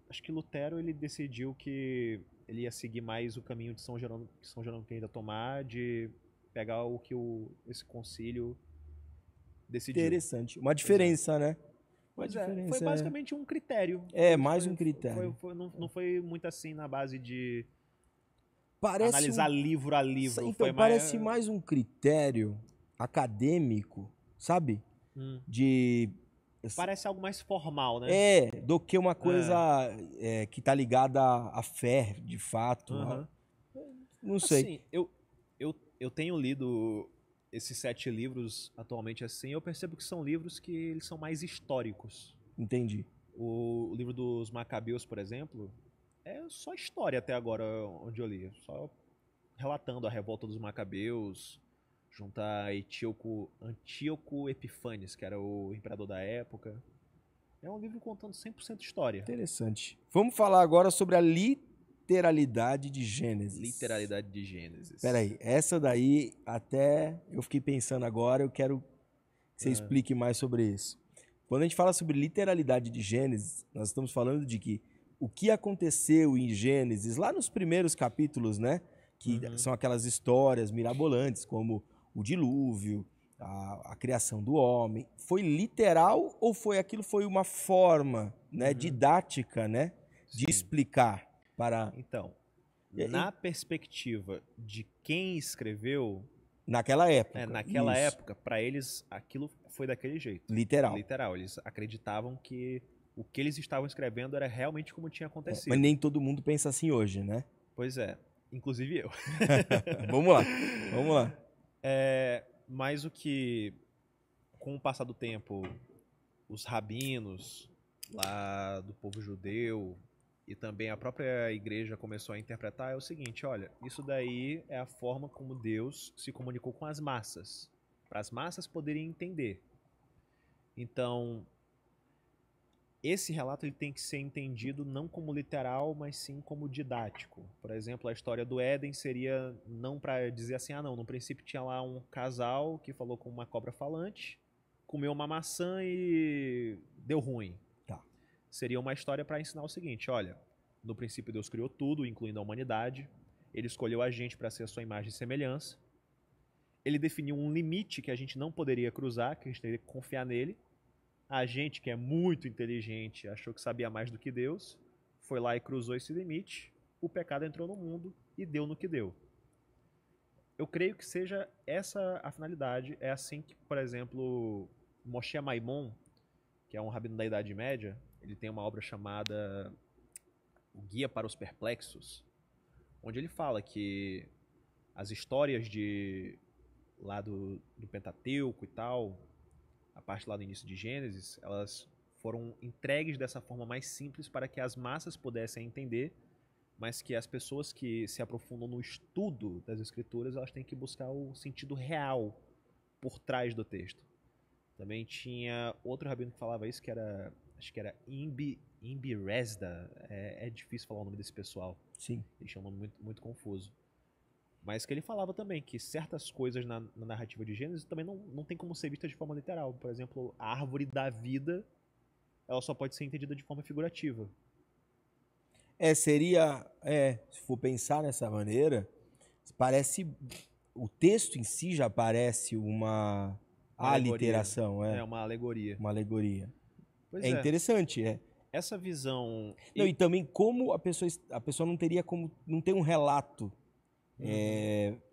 [SPEAKER 2] acho que Lutero, ele decidiu que ele ia seguir mais o caminho de São Jerônimo, que São Jerônimo queria tomar, de pegar o que esse concílio decidiu.
[SPEAKER 1] Interessante. Uma diferença, né?
[SPEAKER 2] Foi basicamente um critério.
[SPEAKER 1] Mais um critério.
[SPEAKER 2] Não foi muito assim na base de
[SPEAKER 1] analisar
[SPEAKER 2] livro a livro.
[SPEAKER 1] Então, parece mais um critério acadêmico, sabe?
[SPEAKER 2] Parece algo mais formal, né?
[SPEAKER 1] Do que uma coisa que tá ligada à fé, de fato. Não sei.
[SPEAKER 2] Assim, eu tenho lido esses 7 livros atualmente assim, eu percebo que são livros que eles são mais históricos.
[SPEAKER 1] Entendi.
[SPEAKER 2] O livro dos Macabeus, por exemplo, é só história até agora onde eu li. Só relatando a revolta dos Macabeus, junto a Antíoco Epifanes, que era o imperador da época. É um livro contando 100% história.
[SPEAKER 1] Interessante. Vamos falar agora sobre a literalidade de Gênesis.
[SPEAKER 2] Literalidade de Gênesis.
[SPEAKER 1] Peraí, essa daí até eu fiquei pensando agora, eu quero que você explique mais sobre isso. Quando a gente fala sobre literalidade de Gênesis, nós estamos falando de que o que aconteceu em Gênesis, lá nos primeiros capítulos, né? Que são aquelas histórias mirabolantes, como o dilúvio, a criação do homem. Foi literal ou foi uma forma, né, didática, né, de explicar para...
[SPEAKER 2] Então, Na perspectiva de quem escreveu...
[SPEAKER 1] Naquela época.
[SPEAKER 2] Naquela época, para eles, aquilo foi daquele jeito.
[SPEAKER 1] Literal.
[SPEAKER 2] Eles acreditavam que o que eles estavam escrevendo era realmente como tinha acontecido.
[SPEAKER 1] Mas nem todo mundo pensa assim hoje, né?
[SPEAKER 2] Pois é. Inclusive eu.
[SPEAKER 1] Vamos lá.
[SPEAKER 2] Mas o que, com o passar do tempo, os rabinos lá do povo judeu e também a própria igreja começou a interpretar é o seguinte, olha, isso daí é a forma como Deus se comunicou com as massas, para as massas poderem entender. Então, esse relato ele tem que ser entendido não como literal, mas sim como didático. Por exemplo, a história do Éden seria não para dizer assim, não, no princípio tinha lá um casal que falou com uma cobra falante, comeu uma maçã e deu ruim.
[SPEAKER 1] Tá.
[SPEAKER 2] Seria uma história para ensinar o seguinte, olha, no princípio Deus criou tudo, incluindo a humanidade, ele escolheu a gente para ser a sua imagem e semelhança, ele definiu um limite que a gente não poderia cruzar, que a gente teria que confiar nele. A gente, que é muito inteligente, achou que sabia mais do que Deus, foi lá e cruzou esse limite, o pecado entrou no mundo e deu no que deu. Eu creio que seja essa a finalidade. É assim que, por exemplo, Moshe Maimon, que é um rabino da Idade Média, ele tem uma obra chamada O Guia para os Perplexos, onde ele fala que as histórias lá do Pentateuco e tal, a parte lá do início de Gênesis, elas foram entregues dessa forma mais simples para que as massas pudessem entender, mas que as pessoas que se aprofundam no estudo das escrituras, elas têm que buscar o sentido real por trás do texto. Também tinha outro rabino que falava isso, que era, acho que era Imbi Resda, é difícil falar o nome desse pessoal.
[SPEAKER 1] Sim.
[SPEAKER 2] Eles tinham um nome muito, muito confuso. Mas que ele falava também que certas coisas na narrativa de Gênesis também não tem como ser vista de forma literal. Por exemplo, a árvore da vida, ela só pode ser entendida de forma figurativa.
[SPEAKER 1] Se for pensar nessa maneira, parece, o texto em si já parece uma aliteração.
[SPEAKER 2] É uma alegoria.
[SPEAKER 1] Uma alegoria.
[SPEAKER 2] Pois
[SPEAKER 1] é interessante,
[SPEAKER 2] Essa visão...
[SPEAKER 1] E também como a pessoa não teria como, não tem um relato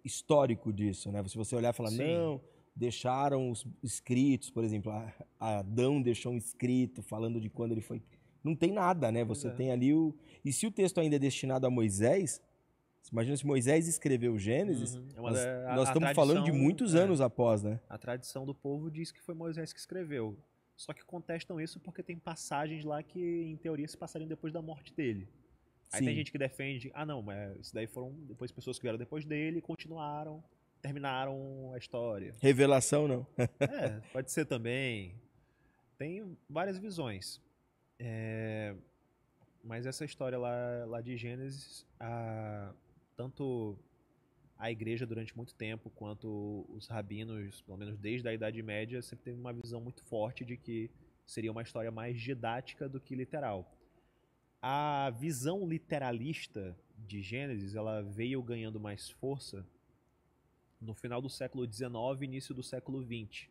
[SPEAKER 1] histórico disso, né? Se você olhar e falar,
[SPEAKER 2] Sim.
[SPEAKER 1] não, deixaram os escritos, por exemplo, Adão deixou um escrito falando de quando ele foi... Não tem nada, né? Você tem ali E se o texto ainda é destinado a Moisés, imagina se Moisés escreveu o Gênesis, nós estamos falando de muitos anos após, né?
[SPEAKER 2] A tradição do povo diz que foi Moisés que escreveu. Só que contestam isso porque tem passagens lá que, em teoria, se passariam depois da morte dele. Aí
[SPEAKER 1] Sim.
[SPEAKER 2] tem gente que defende, não, mas isso daí foram depois pessoas que vieram depois dele, continuaram, terminaram a história.
[SPEAKER 1] Revelação, não.
[SPEAKER 2] Pode ser também. Tem várias visões. Mas essa história lá de Gênesis, tanto a igreja durante muito tempo, quanto os rabinos, pelo menos desde a Idade Média, sempre teve uma visão muito forte de que seria uma história mais didática do que literal. A visão literalista de Gênesis, ela veio ganhando mais força no final do século XIX e início do século XX.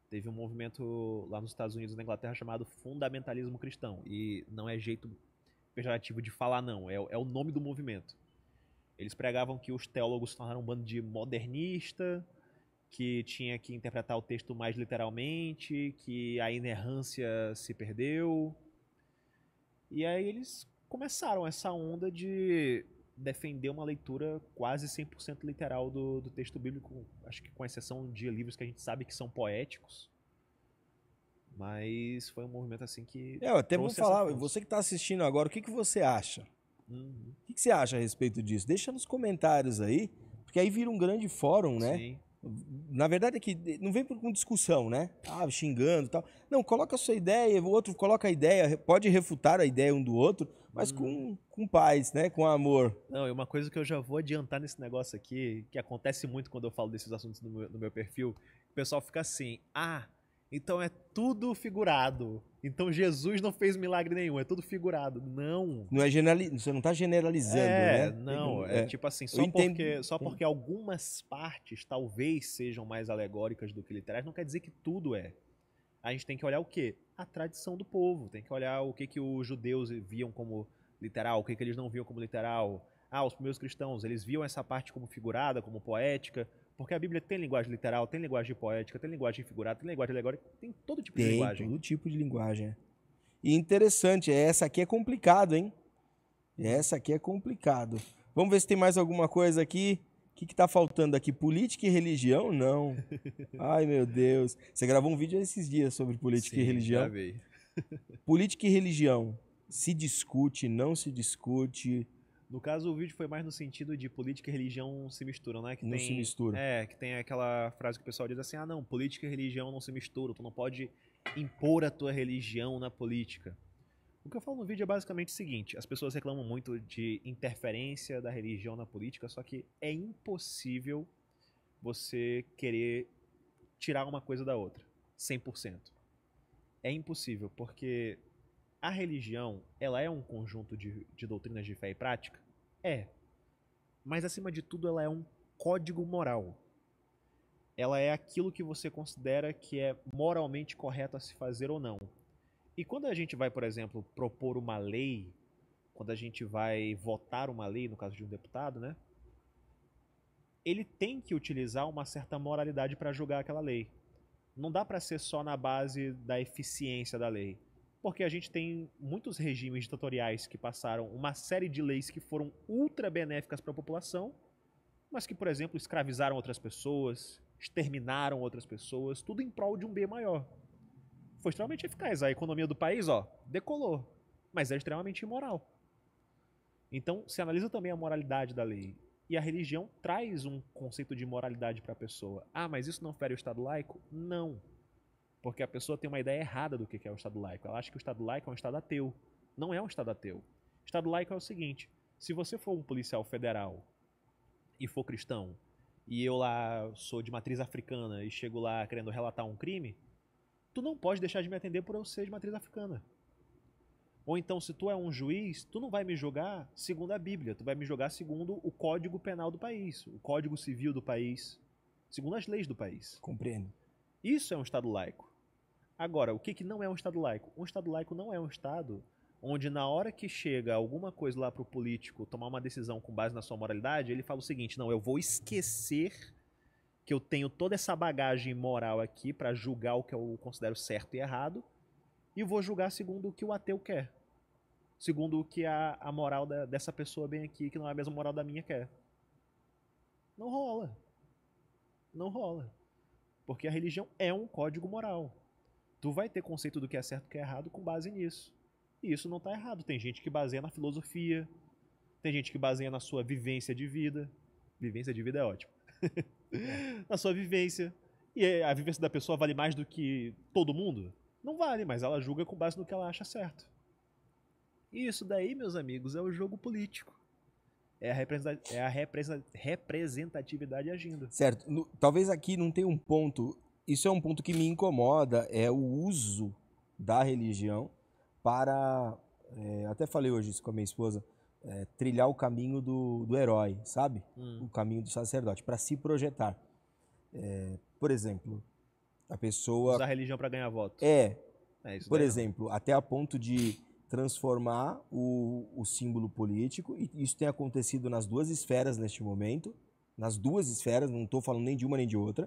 [SPEAKER 2] Teve um movimento lá nos Estados Unidos e na Inglaterra chamado fundamentalismo cristão. E não é jeito pejorativo de falar, não. É o nome do movimento. Eles pregavam que os teólogos se tornaram um bando de modernista, que tinha que interpretar o texto mais literalmente, que a inerrância se perdeu. E aí eles começaram essa onda de defender uma leitura quase 100% literal do texto bíblico, acho que com exceção de livros que a gente sabe que são poéticos. Mas foi um movimento assim que...
[SPEAKER 1] Eu até vou falar, você que está assistindo agora, o que você acha? O que você acha a respeito disso? Deixa nos comentários aí, porque aí vira um grande fórum, né?
[SPEAKER 2] Sim.
[SPEAKER 1] Na verdade é que não vem com discussão, né? Xingando e tal. Não, coloca a sua ideia, o outro coloca a ideia, pode refutar a ideia um do outro, mas com paz, né? Com amor.
[SPEAKER 2] Não, e uma coisa que eu já vou adiantar nesse negócio aqui, que acontece muito quando eu falo desses assuntos no meu perfil, o pessoal fica assim, então é tudo figurado. Então Jesus não fez milagre nenhum, é tudo figurado. Não.
[SPEAKER 1] Você não está generalizando, né?
[SPEAKER 2] Não, tipo assim, só porque algumas partes talvez sejam mais alegóricas do que literais, não quer dizer que tudo é. A gente tem que olhar o quê? A tradição do povo. Tem que olhar o que os judeus viam como literal, o que eles não viam como literal. os primeiros cristãos, eles viam essa parte como figurada, como poética, porque a Bíblia tem linguagem literal, tem linguagem poética, tem linguagem figurada, tem linguagem alegórica, tem todo tipo de linguagem.
[SPEAKER 1] Tem todo tipo de linguagem. E interessante, essa aqui é complicado, hein? Essa aqui é complicado. Vamos ver se tem mais alguma coisa aqui. O que tá faltando aqui? Política e religião? Não. Ai, meu Deus. Você gravou um vídeo esses dias sobre política e religião?
[SPEAKER 2] Gravei.
[SPEAKER 1] Política e religião. Se discute, não se discute?
[SPEAKER 2] No caso, o vídeo foi mais no sentido de política e religião se misturam, né?
[SPEAKER 1] Não se mistura.
[SPEAKER 2] Que tem aquela frase que o pessoal diz assim, não, política e religião não se misturam, tu não pode impor a tua religião na política. O que eu falo no vídeo é basicamente o seguinte, as pessoas reclamam muito de interferência da religião na política, só que é impossível você querer tirar uma coisa da outra, 100%. É impossível, porque a religião, ela é um conjunto de doutrinas de fé e prática? É. Mas, acima de tudo, ela é um código moral. Ela é aquilo que você considera que é moralmente correto a se fazer ou não. E quando a gente vai, por exemplo, propor uma lei, quando a gente vai votar uma lei, no caso de um deputado, né? Ele tem que utilizar uma certa moralidade para julgar aquela lei. Não dá para ser só na base da eficiência da lei. Porque a gente tem muitos regimes ditatoriais que passaram uma série de leis que foram ultra benéficas para a população, mas que, por exemplo, escravizaram outras pessoas, exterminaram outras pessoas, tudo em prol de um bem maior. Foi extremamente eficaz. A economia do país, decolou. Mas é extremamente imoral. Então, se analisa também a moralidade da lei. E a religião traz um conceito de moralidade para a pessoa. Mas isso não fere o Estado laico? Não. Porque a pessoa tem uma ideia errada do que é o Estado laico. Ela acha que o Estado laico é um Estado ateu. Não é um Estado ateu. O Estado laico é o seguinte, se você for um policial federal e for cristão, e eu lá sou de matriz africana e chego lá querendo relatar um crime, tu não pode deixar de me atender por eu ser de matriz africana. Ou então, se tu é um juiz, tu não vai me julgar segundo a Bíblia, tu vai me julgar segundo o Código Penal do país, o Código Civil do país, segundo as leis do país.
[SPEAKER 1] Compreendo.
[SPEAKER 2] Isso é um Estado laico. Agora, o que não é um Estado laico? Um Estado laico não é um Estado onde na hora que chega alguma coisa lá pro político tomar uma decisão com base na sua moralidade, ele fala o seguinte, não, eu vou esquecer que eu tenho toda essa bagagem moral aqui para julgar o que eu considero certo e errado, e vou julgar segundo o que o ateu quer. Segundo o que a moral dessa pessoa bem aqui, que não é a mesma moral da minha, quer. Não rola. Não rola. Porque a religião é um código moral. Tu vai ter conceito do que é certo e do que é errado com base nisso. E isso não está errado. Tem gente que baseia na filosofia, tem gente que baseia na sua vivência de vida. Vivência de vida é ótimo. Na sua vivência. E a vivência da pessoa vale mais do que todo mundo? Não vale, mas ela julga com base no que ela acha certo. E isso daí, meus amigos, é o jogo político. É a representatividade agindo.
[SPEAKER 1] Certo. Talvez aqui não tenha um ponto... Isso é um ponto que me incomoda, é o uso da religião para... até falei hoje isso com a minha esposa, trilhar o caminho do herói, sabe? O caminho do sacerdote, para se projetar. Por exemplo, a pessoa...
[SPEAKER 2] Usar a religião para ganhar voto.
[SPEAKER 1] Por exemplo, até a ponto de transformar o símbolo político, e isso tem acontecido nas duas esferas neste momento, nas duas esferas, não estou falando nem de uma nem de outra,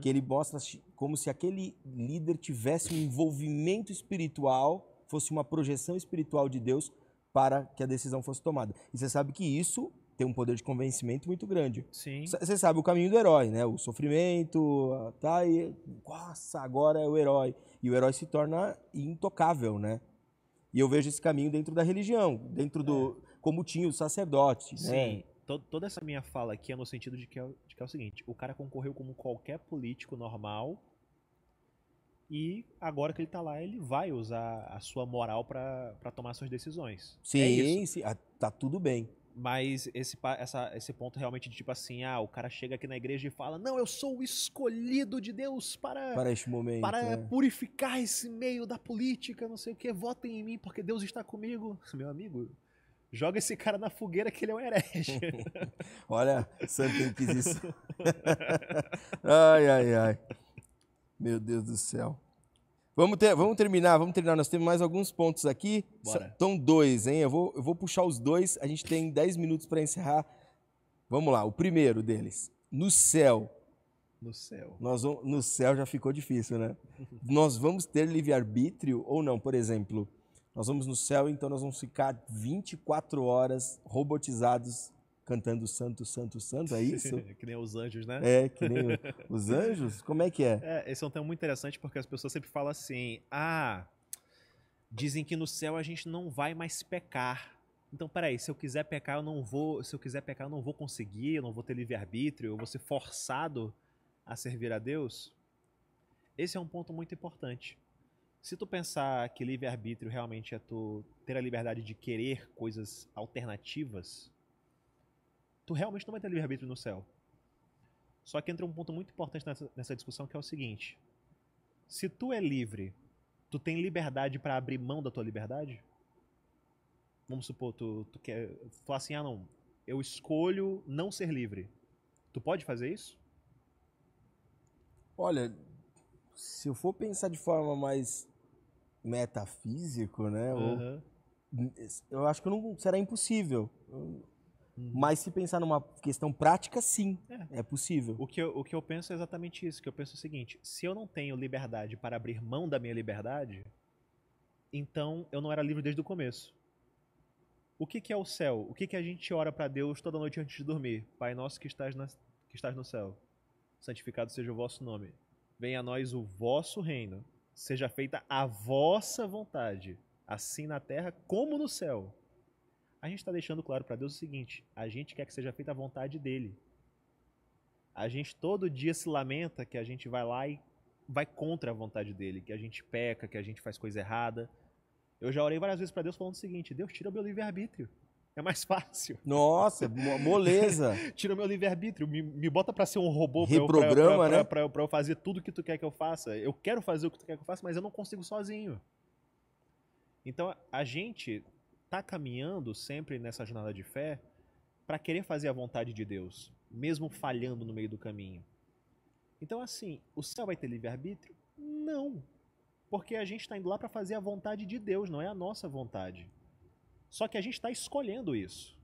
[SPEAKER 1] que ele mostra como se aquele líder tivesse um envolvimento espiritual, fosse uma projeção espiritual de Deus para que a decisão fosse tomada. E você sabe que isso tem um poder de convencimento muito grande.
[SPEAKER 2] Sim.
[SPEAKER 1] Você sabe o caminho do herói, né? O sofrimento, e nossa, agora é o herói. E o herói se torna intocável, né? E eu vejo esse caminho dentro da religião, dentro do... Como tinha o sacerdote,
[SPEAKER 2] Sim.
[SPEAKER 1] né?
[SPEAKER 2] Toda essa minha fala aqui é no sentido de que é o seguinte, o cara concorreu como qualquer político normal e agora que ele tá lá, ele vai usar a sua moral pra tomar suas decisões.
[SPEAKER 1] Sim, sim, tá tudo bem.
[SPEAKER 2] Mas esse ponto realmente de tipo assim, o cara chega aqui na igreja e fala, não, eu sou o escolhido de Deus para
[SPEAKER 1] este momento,
[SPEAKER 2] para purificar esse meio da política, não sei o que, votem em mim porque Deus está comigo. Meu amigo, joga esse cara na fogueira que ele é um herege.
[SPEAKER 1] Olha, Santa Inquisição. Ai. Meu Deus do céu. Vamos terminar. Nós temos mais alguns pontos aqui.
[SPEAKER 2] Bora.
[SPEAKER 1] Estão 2, hein? Eu vou puxar os 2. A gente tem 10 minutos para encerrar. Vamos lá, o primeiro deles. No céu.
[SPEAKER 2] No céu.
[SPEAKER 1] No céu já ficou difícil, né? Nós vamos ter livre-arbítrio ou não? Por exemplo, nós vamos no céu, então nós vamos ficar 24 horas robotizados cantando Santo, Santo, Santo, é isso?
[SPEAKER 2] Que nem os anjos, né?
[SPEAKER 1] É, que nem os anjos? Como é que é?
[SPEAKER 2] Esse é um tema muito interessante porque as pessoas sempre falam assim, dizem que no céu a gente não vai mais pecar. Então, peraí, se eu quiser pecar, eu não vou conseguir, eu não vou ter livre-arbítrio, eu vou ser forçado a servir a Deus? Esse é um ponto muito importante. Se tu pensar que livre-arbítrio realmente é tu ter a liberdade de querer coisas alternativas, tu realmente não vai ter livre-arbítrio no céu. Só que entra um ponto muito importante nessa discussão, que é o seguinte. Se tu é livre, tu tem liberdade para abrir mão da tua liberdade? Vamos supor, tu quer falar assim, não, eu escolho não ser livre. Tu pode fazer isso?
[SPEAKER 1] Olha, se eu for pensar de forma mais metafísico, né? Eu acho que não será impossível. Mas se pensar numa questão prática, sim, é possível.
[SPEAKER 2] O que eu penso é exatamente isso, que eu penso o seguinte, se eu não tenho liberdade para abrir mão da minha liberdade, então eu não era livre desde o começo. O que é o céu? O que a gente ora para Deus toda noite antes de dormir? Pai nosso que estás no céu, santificado seja o vosso nome. Venha a nós o vosso reino, seja feita a vossa vontade, assim na terra como no céu. A gente está deixando claro para Deus o seguinte, a gente quer que seja feita a vontade dele. A gente todo dia se lamenta que a gente vai lá e vai contra a vontade dele, que a gente peca, que a gente faz coisa errada. Eu já orei várias vezes para Deus falando o seguinte, Deus, tira o meu livre-arbítrio, é mais fácil.
[SPEAKER 1] Nossa, moleza.
[SPEAKER 2] Tira o meu livre-arbítrio, me bota para ser um robô,
[SPEAKER 1] reprograma, né?
[SPEAKER 2] Para eu fazer tudo o que tu quer que eu faça. Eu quero fazer o que tu quer que eu faça, mas eu não consigo sozinho. Então a gente tá caminhando sempre nessa jornada de fé para querer fazer a vontade de Deus, mesmo falhando no meio do caminho. Então assim, o céu vai ter livre-arbítrio? Não. Porque a gente está indo lá para fazer a vontade de Deus, não é a nossa vontade. Só que a gente está escolhendo isso.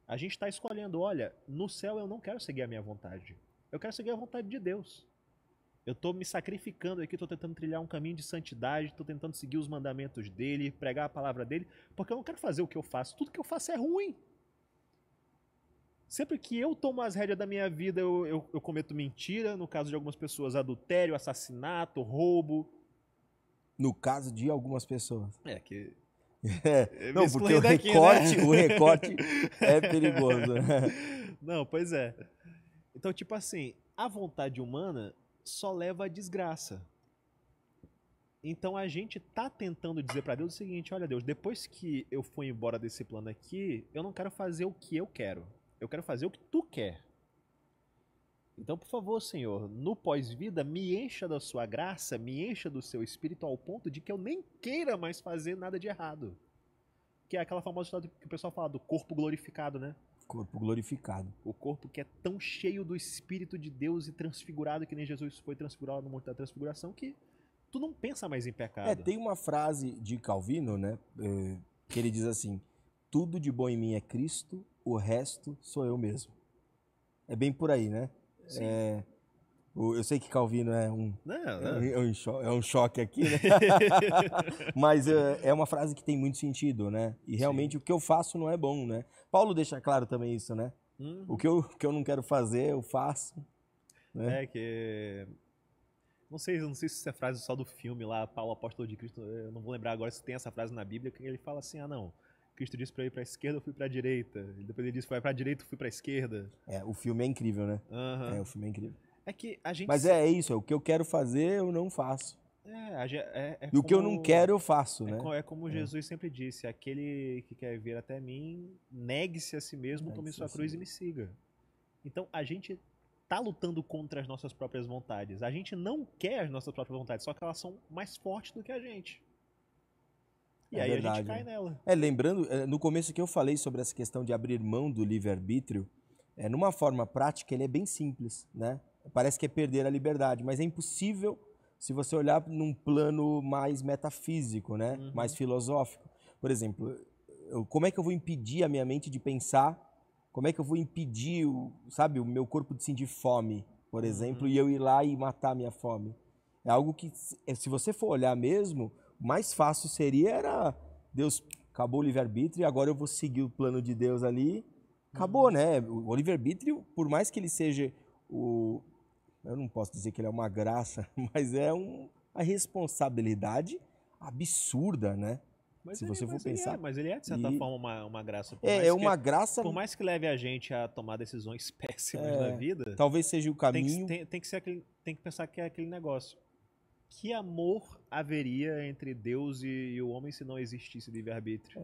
[SPEAKER 2] A gente está escolhendo, olha, no céu eu não quero seguir a minha vontade. Eu quero seguir a vontade de Deus. Eu estou me sacrificando aqui, estou tentando trilhar um caminho de santidade, estou tentando seguir os mandamentos dele, pregar a palavra dele, porque eu não quero fazer o que eu faço. Tudo que eu faço é ruim. Sempre que eu tomo as rédeas da minha vida, eu cometo mentira, no caso de algumas pessoas, adultério, assassinato, roubo.
[SPEAKER 1] No caso de algumas pessoas.
[SPEAKER 2] Não, porque o
[SPEAKER 1] recorte é perigoso.
[SPEAKER 2] Não, pois é. Então, tipo assim, a vontade humana só leva à desgraça. Então a gente tá tentando dizer para Deus o seguinte, olha Deus, depois que eu for embora desse plano aqui, eu não quero fazer o que eu quero. Eu quero fazer o que tu quer. Então, por favor, Senhor, no pós-vida, me encha da sua graça, me encha do seu espírito ao ponto de que eu nem queira mais fazer nada de errado. Que é aquela famosa história que o pessoal fala do corpo glorificado, né?
[SPEAKER 1] Corpo glorificado.
[SPEAKER 2] O corpo que é tão cheio do Espírito de Deus e transfigurado, que nem Jesus foi transfigurado no Monte da Transfiguração, que tu não pensa mais em pecado.
[SPEAKER 1] Tem uma frase de Calvino, né? Que ele diz assim, tudo de bom em mim é Cristo, o resto sou eu mesmo. É bem por aí, né?
[SPEAKER 2] Sim.
[SPEAKER 1] Eu sei que Calvino é um choque aqui, né? Mas é uma frase que tem muito sentido, né? E realmente o que eu faço não é bom, né? Paulo deixa claro também isso, né? O que eu não quero fazer, eu faço. Né?
[SPEAKER 2] Não sei se essa frase é só do filme lá, Paulo Apóstolo de Cristo, eu não vou lembrar agora se tem essa frase na Bíblia, que ele fala assim, não, Cristo disse para ir para a esquerda, eu fui para a direita. E depois ele disse, vai para a direita, eu fui para a esquerda.
[SPEAKER 1] O filme é incrível, né?
[SPEAKER 2] Uhum.
[SPEAKER 1] O filme é incrível.
[SPEAKER 2] É que a gente...
[SPEAKER 1] Mas é isso, o que eu quero fazer, eu não faço. E o que eu não quero, eu faço, né?
[SPEAKER 2] É como Jesus sempre disse, aquele que quer vir até mim, negue-se a si mesmo, tome sua cruz e me siga. Então, a gente tá lutando contra as nossas próprias vontades. A gente não quer as nossas próprias vontades, só que elas são mais fortes do que a gente. E aí verdade, a gente cai nela.
[SPEAKER 1] Lembrando, no começo que eu falei sobre essa questão de abrir mão do livre-arbítrio, numa forma prática, ele é bem simples, né? Parece que é perder a liberdade, mas é impossível se você olhar num plano mais metafísico, né? Mais filosófico. Por exemplo, como é que eu vou impedir a minha mente de pensar? Como é que eu vou impedir, sabe, o meu corpo de sentir fome, por exemplo, e eu ir lá e matar a minha fome? É algo que, se você for olhar mesmo, o mais fácil seria Deus, acabou o livre-arbítrio e agora eu vou seguir o plano de Deus ali. Acabou, né? O livre-arbítrio, por mais que ele seja eu não posso dizer que ele é uma graça, mas é uma responsabilidade absurda, né?
[SPEAKER 2] Mas
[SPEAKER 1] se você for pensar.
[SPEAKER 2] Mas ele é, de certa forma, uma graça.
[SPEAKER 1] É uma graça.
[SPEAKER 2] Por mais que leve a gente a tomar decisões péssimas na vida.
[SPEAKER 1] Talvez seja o caminho.
[SPEAKER 2] Tem que pensar que é aquele negócio. Que amor haveria entre Deus e o homem se não existisse livre-arbítrio?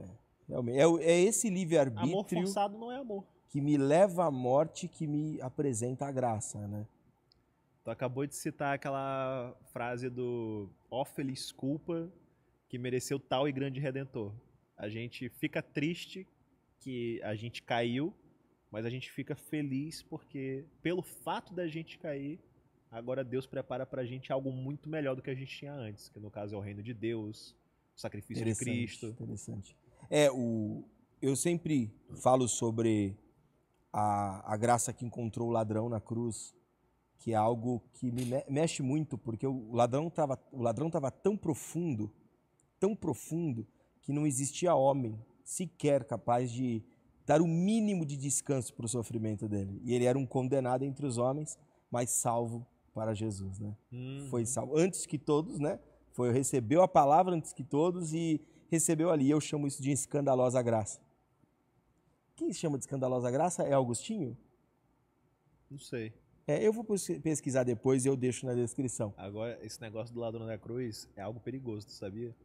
[SPEAKER 1] É esse livre-arbítrio.
[SPEAKER 2] Amor forçado não é amor.
[SPEAKER 1] Que me leva à morte, que me apresenta a graça, né?
[SPEAKER 2] Tu acabou de citar aquela frase do ó feliz culpa que mereceu tal e grande redentor. A gente fica triste que a gente caiu, mas a gente fica feliz porque pelo fato da gente cair, agora Deus prepara pra gente algo muito melhor do que a gente tinha antes, que no caso é o reino de Deus, o sacrifício de Cristo.
[SPEAKER 1] Interessante. Eu sempre falo sobre a graça que encontrou o ladrão na cruz, que é algo que me mexe muito, porque o ladrão estava tão profundo, que não existia homem sequer capaz de dar o mínimo de descanso para o sofrimento dele. E ele era um condenado entre os homens, mas salvo para Jesus, né? Foi salvo antes que todos, né? Recebeu a palavra antes que todos e recebeu ali. Eu chamo isso de escandalosa graça. Quem chama de escandalosa graça é Augustinho?
[SPEAKER 2] Não sei.
[SPEAKER 1] Eu vou pesquisar depois e eu deixo na descrição.
[SPEAKER 2] Agora, esse negócio do ladrão da cruz é algo perigoso, tu sabia?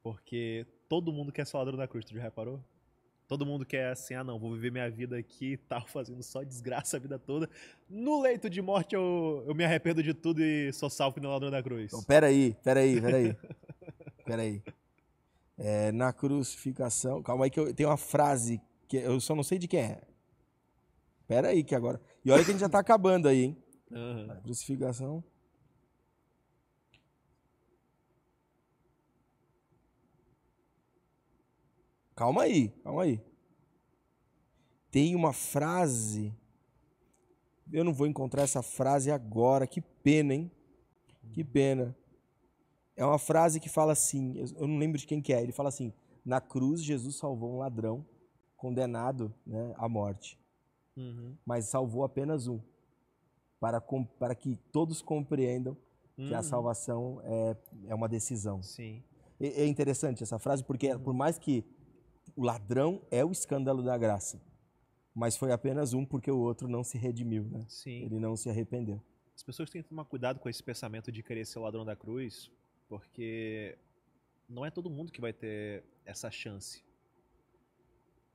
[SPEAKER 2] Porque todo mundo quer ser ladrão da cruz, tu já reparou? Todo mundo quer assim, não, vou viver minha vida aqui e tal, fazendo só desgraça a vida toda. No leito de morte eu me arrependo de tudo e sou salvo no ladrão da cruz.
[SPEAKER 1] Então, peraí. Na crucificação, calma aí que eu tenho uma frase que eu só não sei de quem é. Peraí que agora... E olha que a gente já tá acabando aí, hein? A crucificação... Calma aí. Tem uma frase... Eu não vou encontrar essa frase agora. Que pena, hein? Que pena. É uma frase que fala assim... Eu não lembro de quem que é. Ele fala assim... Na cruz, Jesus salvou um ladrão condenado, né, à morte. Mas salvou apenas um. Para que todos compreendam que a salvação é uma decisão.
[SPEAKER 2] Sim.
[SPEAKER 1] É interessante essa frase, porque por mais que o ladrão é o escândalo da graça, mas foi apenas um porque o outro não se redimiu, né?
[SPEAKER 2] Sim.
[SPEAKER 1] Ele não se arrependeu.
[SPEAKER 2] As pessoas têm que tomar cuidado com esse pensamento de querer ser o ladrão da cruz, porque não é todo mundo que vai ter essa chance.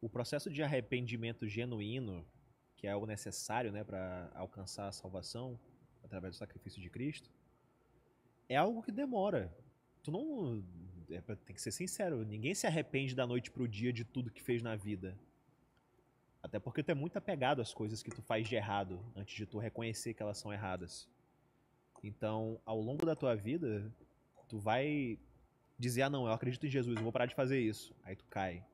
[SPEAKER 2] O processo de arrependimento genuíno, que é algo necessário, né, para alcançar a salvação através do sacrifício de Cristo, é algo que demora. Tem que ser sincero, ninguém se arrepende da noite pro dia de tudo que fez na vida. Até porque tu é muito apegado às coisas que tu faz de errado, antes de tu reconhecer que elas são erradas. Então, ao longo da tua vida, tu vai dizer, não, eu acredito em Jesus, eu vou parar de fazer isso. Aí tu cai.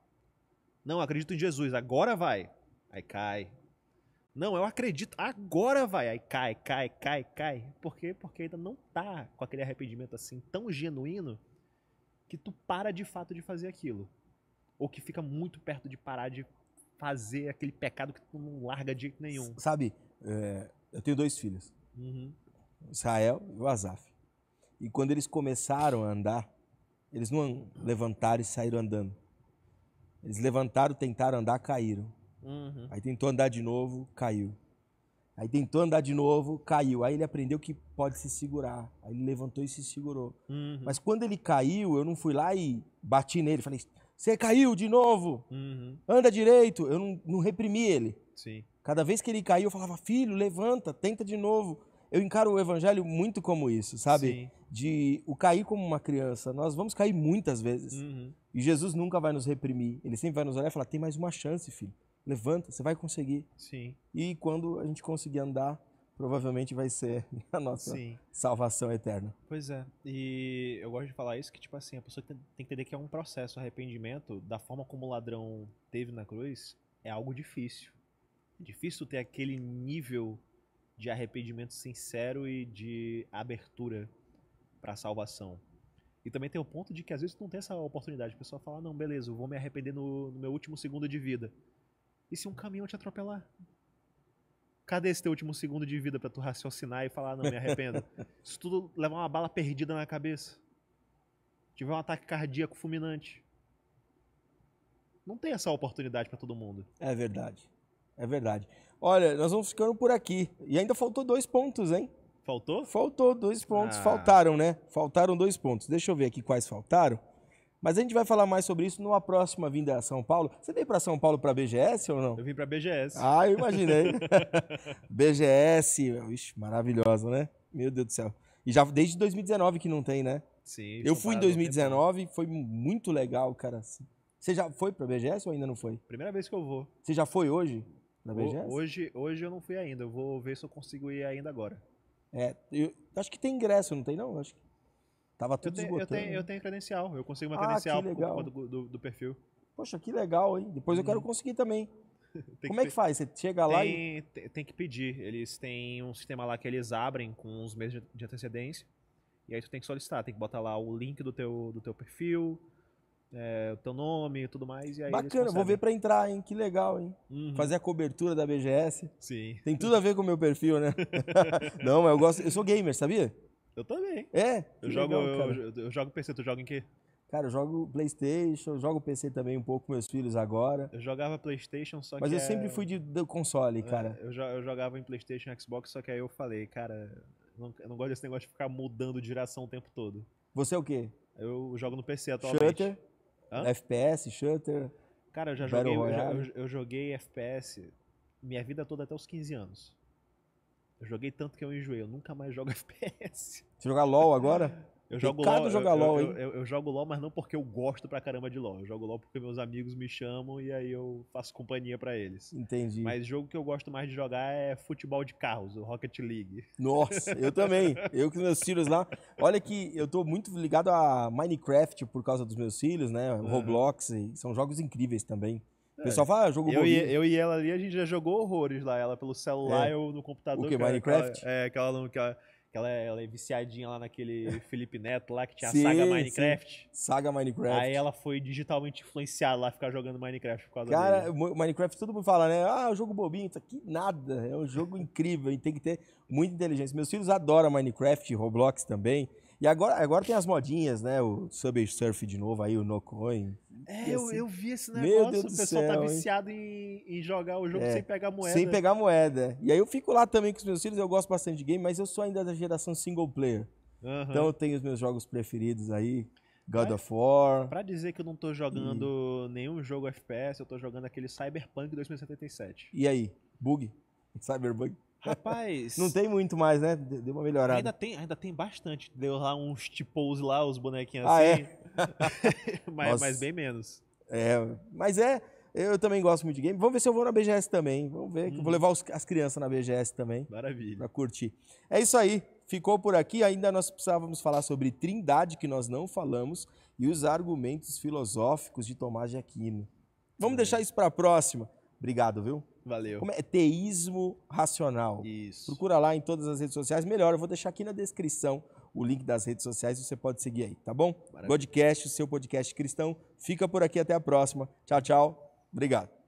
[SPEAKER 2] Não, eu acredito em Jesus, agora vai. Aí cai. Não, eu acredito, agora vai. Aí cai. Por quê? Porque ainda não tá com aquele arrependimento assim tão genuíno que tu para de fato de fazer aquilo. Ou que fica muito perto de parar de fazer aquele pecado que tu não larga de jeito nenhum.
[SPEAKER 1] Sabe, eu tenho 2 filhos. O Israel e o Asaf. E quando eles começaram a andar, eles não levantaram e saíram andando. Eles levantaram, tentaram andar, caíram. Aí tentou andar de novo, caiu. Aí tentou andar de novo, caiu. Aí ele aprendeu que pode se segurar. Aí ele levantou e se segurou. Mas quando ele caiu, eu não fui lá e bati nele. Falei, você caiu de novo, anda direito. Eu não reprimi ele.
[SPEAKER 2] Sim.
[SPEAKER 1] Cada vez que ele caiu, eu falava, filho, levanta, tenta de novo. Eu encaro o evangelho muito como isso, sabe?
[SPEAKER 2] Sim.
[SPEAKER 1] De o cair como uma criança. Nós vamos cair muitas vezes. E Jesus nunca vai nos reprimir. Ele sempre vai nos olhar e falar, tem mais uma chance, filho. Levanta, você vai conseguir.
[SPEAKER 2] Sim.
[SPEAKER 1] E quando a gente conseguir andar, provavelmente vai ser a nossa salvação eterna.
[SPEAKER 2] Pois é. E eu gosto de falar isso, que tipo assim, a pessoa tem que entender que é um processo. O arrependimento, da forma como o ladrão teve na cruz, é algo difícil. É difícil ter aquele nível de arrependimento sincero e de abertura para a salvação. E também tem o ponto de que às vezes tu não tem essa oportunidade. A pessoa fala, não, beleza, eu vou me arrepender no meu último segundo de vida. E se um caminhão te atropelar? Cadê esse teu último segundo de vida pra tu raciocinar e falar, não, me arrependo? Se tu levar uma bala perdida na cabeça, tiver um ataque cardíaco fulminante, não tem essa oportunidade pra todo mundo.
[SPEAKER 1] É verdade. É verdade. Olha, nós vamos ficando por aqui. E ainda faltou 2 pontos, hein?
[SPEAKER 2] Faltou?
[SPEAKER 1] Faltou 2 pontos. Faltaram, né? Faltaram 2 pontos. Deixa eu ver aqui quais faltaram. Mas a gente vai falar mais sobre isso numa próxima vinda a São Paulo. Você veio para São Paulo para BGS ou não?
[SPEAKER 2] Eu vim para BGS.
[SPEAKER 1] Ah, eu imaginei. BGS, ixi, maravilhosa, né? Meu Deus do céu. E já desde 2019 que não tem, né?
[SPEAKER 2] Sim.
[SPEAKER 1] Eu fui em 2019, foi muito legal, cara. Você já foi para BGS ou ainda não foi?
[SPEAKER 2] Primeira vez que eu vou.
[SPEAKER 1] Você já foi hoje na BGS?
[SPEAKER 2] Hoje eu não fui ainda. Eu vou ver se eu consigo ir ainda agora.
[SPEAKER 1] Eu acho que tem ingresso, não tem não? Acho que tava tudo esgotando.
[SPEAKER 2] Eu tenho credencial. Eu consigo uma credencial
[SPEAKER 1] que legal.
[SPEAKER 2] do perfil.
[SPEAKER 1] Poxa, que legal, hein? Depois eu quero conseguir também. Como é que faz? Você chega lá e...
[SPEAKER 2] Tem que pedir. Eles têm um sistema lá que eles abrem com uns meses de antecedência. E aí tu tem que solicitar. Tem que botar lá o link do teu perfil, o teu nome e tudo mais. E aí
[SPEAKER 1] bacana, vou ver pra entrar, hein? Que legal, hein? Fazer a cobertura da BGS.
[SPEAKER 2] Sim.
[SPEAKER 1] Tem tudo a ver com o meu perfil, né? Não, mas eu sou gamer, sabia?
[SPEAKER 2] Eu também.
[SPEAKER 1] Eu
[SPEAKER 2] jogo PC, tu joga em quê?
[SPEAKER 1] Cara, eu jogo PlayStation, jogo PC também um pouco com meus filhos agora.
[SPEAKER 2] Eu jogava PlayStation, só
[SPEAKER 1] mas eu sempre fui do console, cara.
[SPEAKER 2] Eu jogava em PlayStation e Xbox, só que aí eu falei, cara, eu não gosto desse negócio de ficar mudando de geração o tempo todo.
[SPEAKER 1] Você é o quê?
[SPEAKER 2] Eu jogo no PC atualmente.
[SPEAKER 1] Shooter? FPS, Shooter?
[SPEAKER 2] Cara, eu joguei FPS minha vida toda até os 15 anos. Eu joguei tanto que eu enjoei, eu nunca mais jogo FPS.
[SPEAKER 1] Você joga LOL agora?
[SPEAKER 2] Eu jogo LOL, eu jogo LOL, mas não porque eu gosto pra caramba de LOL. Eu jogo LOL porque meus amigos me chamam e aí eu faço companhia pra eles.
[SPEAKER 1] Entendi.
[SPEAKER 2] Mas o jogo que eu gosto mais de jogar é futebol de carros, o Rocket League.
[SPEAKER 1] Nossa, eu também. Eu com meus filhos lá. Olha que eu tô muito ligado a Minecraft por causa dos meus filhos, né? Roblox, são jogos incríveis também. O pessoal fala, jogo bobinho.
[SPEAKER 2] Eu e ela ali, a gente já jogou horrores lá. Ela pelo celular, eu no computador.
[SPEAKER 1] O que, Minecraft?
[SPEAKER 2] Ela é viciadinha lá naquele Felipe Neto lá, que tinha a saga Minecraft.
[SPEAKER 1] Sim. Saga Minecraft.
[SPEAKER 2] Aí ela foi digitalmente influenciada lá a ficar jogando Minecraft por causa dele.
[SPEAKER 1] Cara, Minecraft todo mundo fala, né? É um jogo bobinho. Isso aqui nada. É um jogo incrível e tem que ter muita inteligência. Meus filhos adoram Minecraft, Roblox também. E agora tem as modinhas, né? O Subway Surf de novo aí, o NoCoin.
[SPEAKER 2] Eu vi esse negócio. O pessoal tá viciado em jogar o jogo sem pegar moeda.
[SPEAKER 1] Sem pegar moeda. E aí eu fico lá também com os meus filhos, eu gosto bastante de game, mas eu sou ainda da geração single player. Então eu tenho os meus jogos preferidos aí. God of War.
[SPEAKER 2] Pra dizer que eu não tô jogando nenhum jogo FPS, eu tô jogando aquele Cyberpunk 2077.
[SPEAKER 1] E aí? Bug? Cyberpunk?
[SPEAKER 2] Rapaz...
[SPEAKER 1] Não tem muito mais, né? Deu uma melhorada.
[SPEAKER 2] Ainda tem bastante. Deu lá uns tipos lá, os bonequinhos assim. mas bem menos.
[SPEAKER 1] Mas eu também gosto muito de game. Vamos ver se eu vou na BGS também. Vamos ver, que eu vou levar as crianças na BGS também.
[SPEAKER 2] Maravilha.
[SPEAKER 1] Pra curtir. É isso aí. Ficou por aqui. Ainda nós precisávamos falar sobre Trindade, que nós não falamos, e os argumentos filosóficos de Tomás de Aquino. Vamos deixar isso pra próxima. Obrigado, viu?
[SPEAKER 2] Valeu.
[SPEAKER 1] Como é? Teísmo racional.
[SPEAKER 2] Isso.
[SPEAKER 1] Procura lá em todas as redes sociais. Melhor, eu vou deixar aqui na descrição o link das redes sociais e você pode seguir aí, tá bom? Maravilha. Godcast, o seu podcast cristão. Fica por aqui, até a próxima. Tchau, tchau. Obrigado.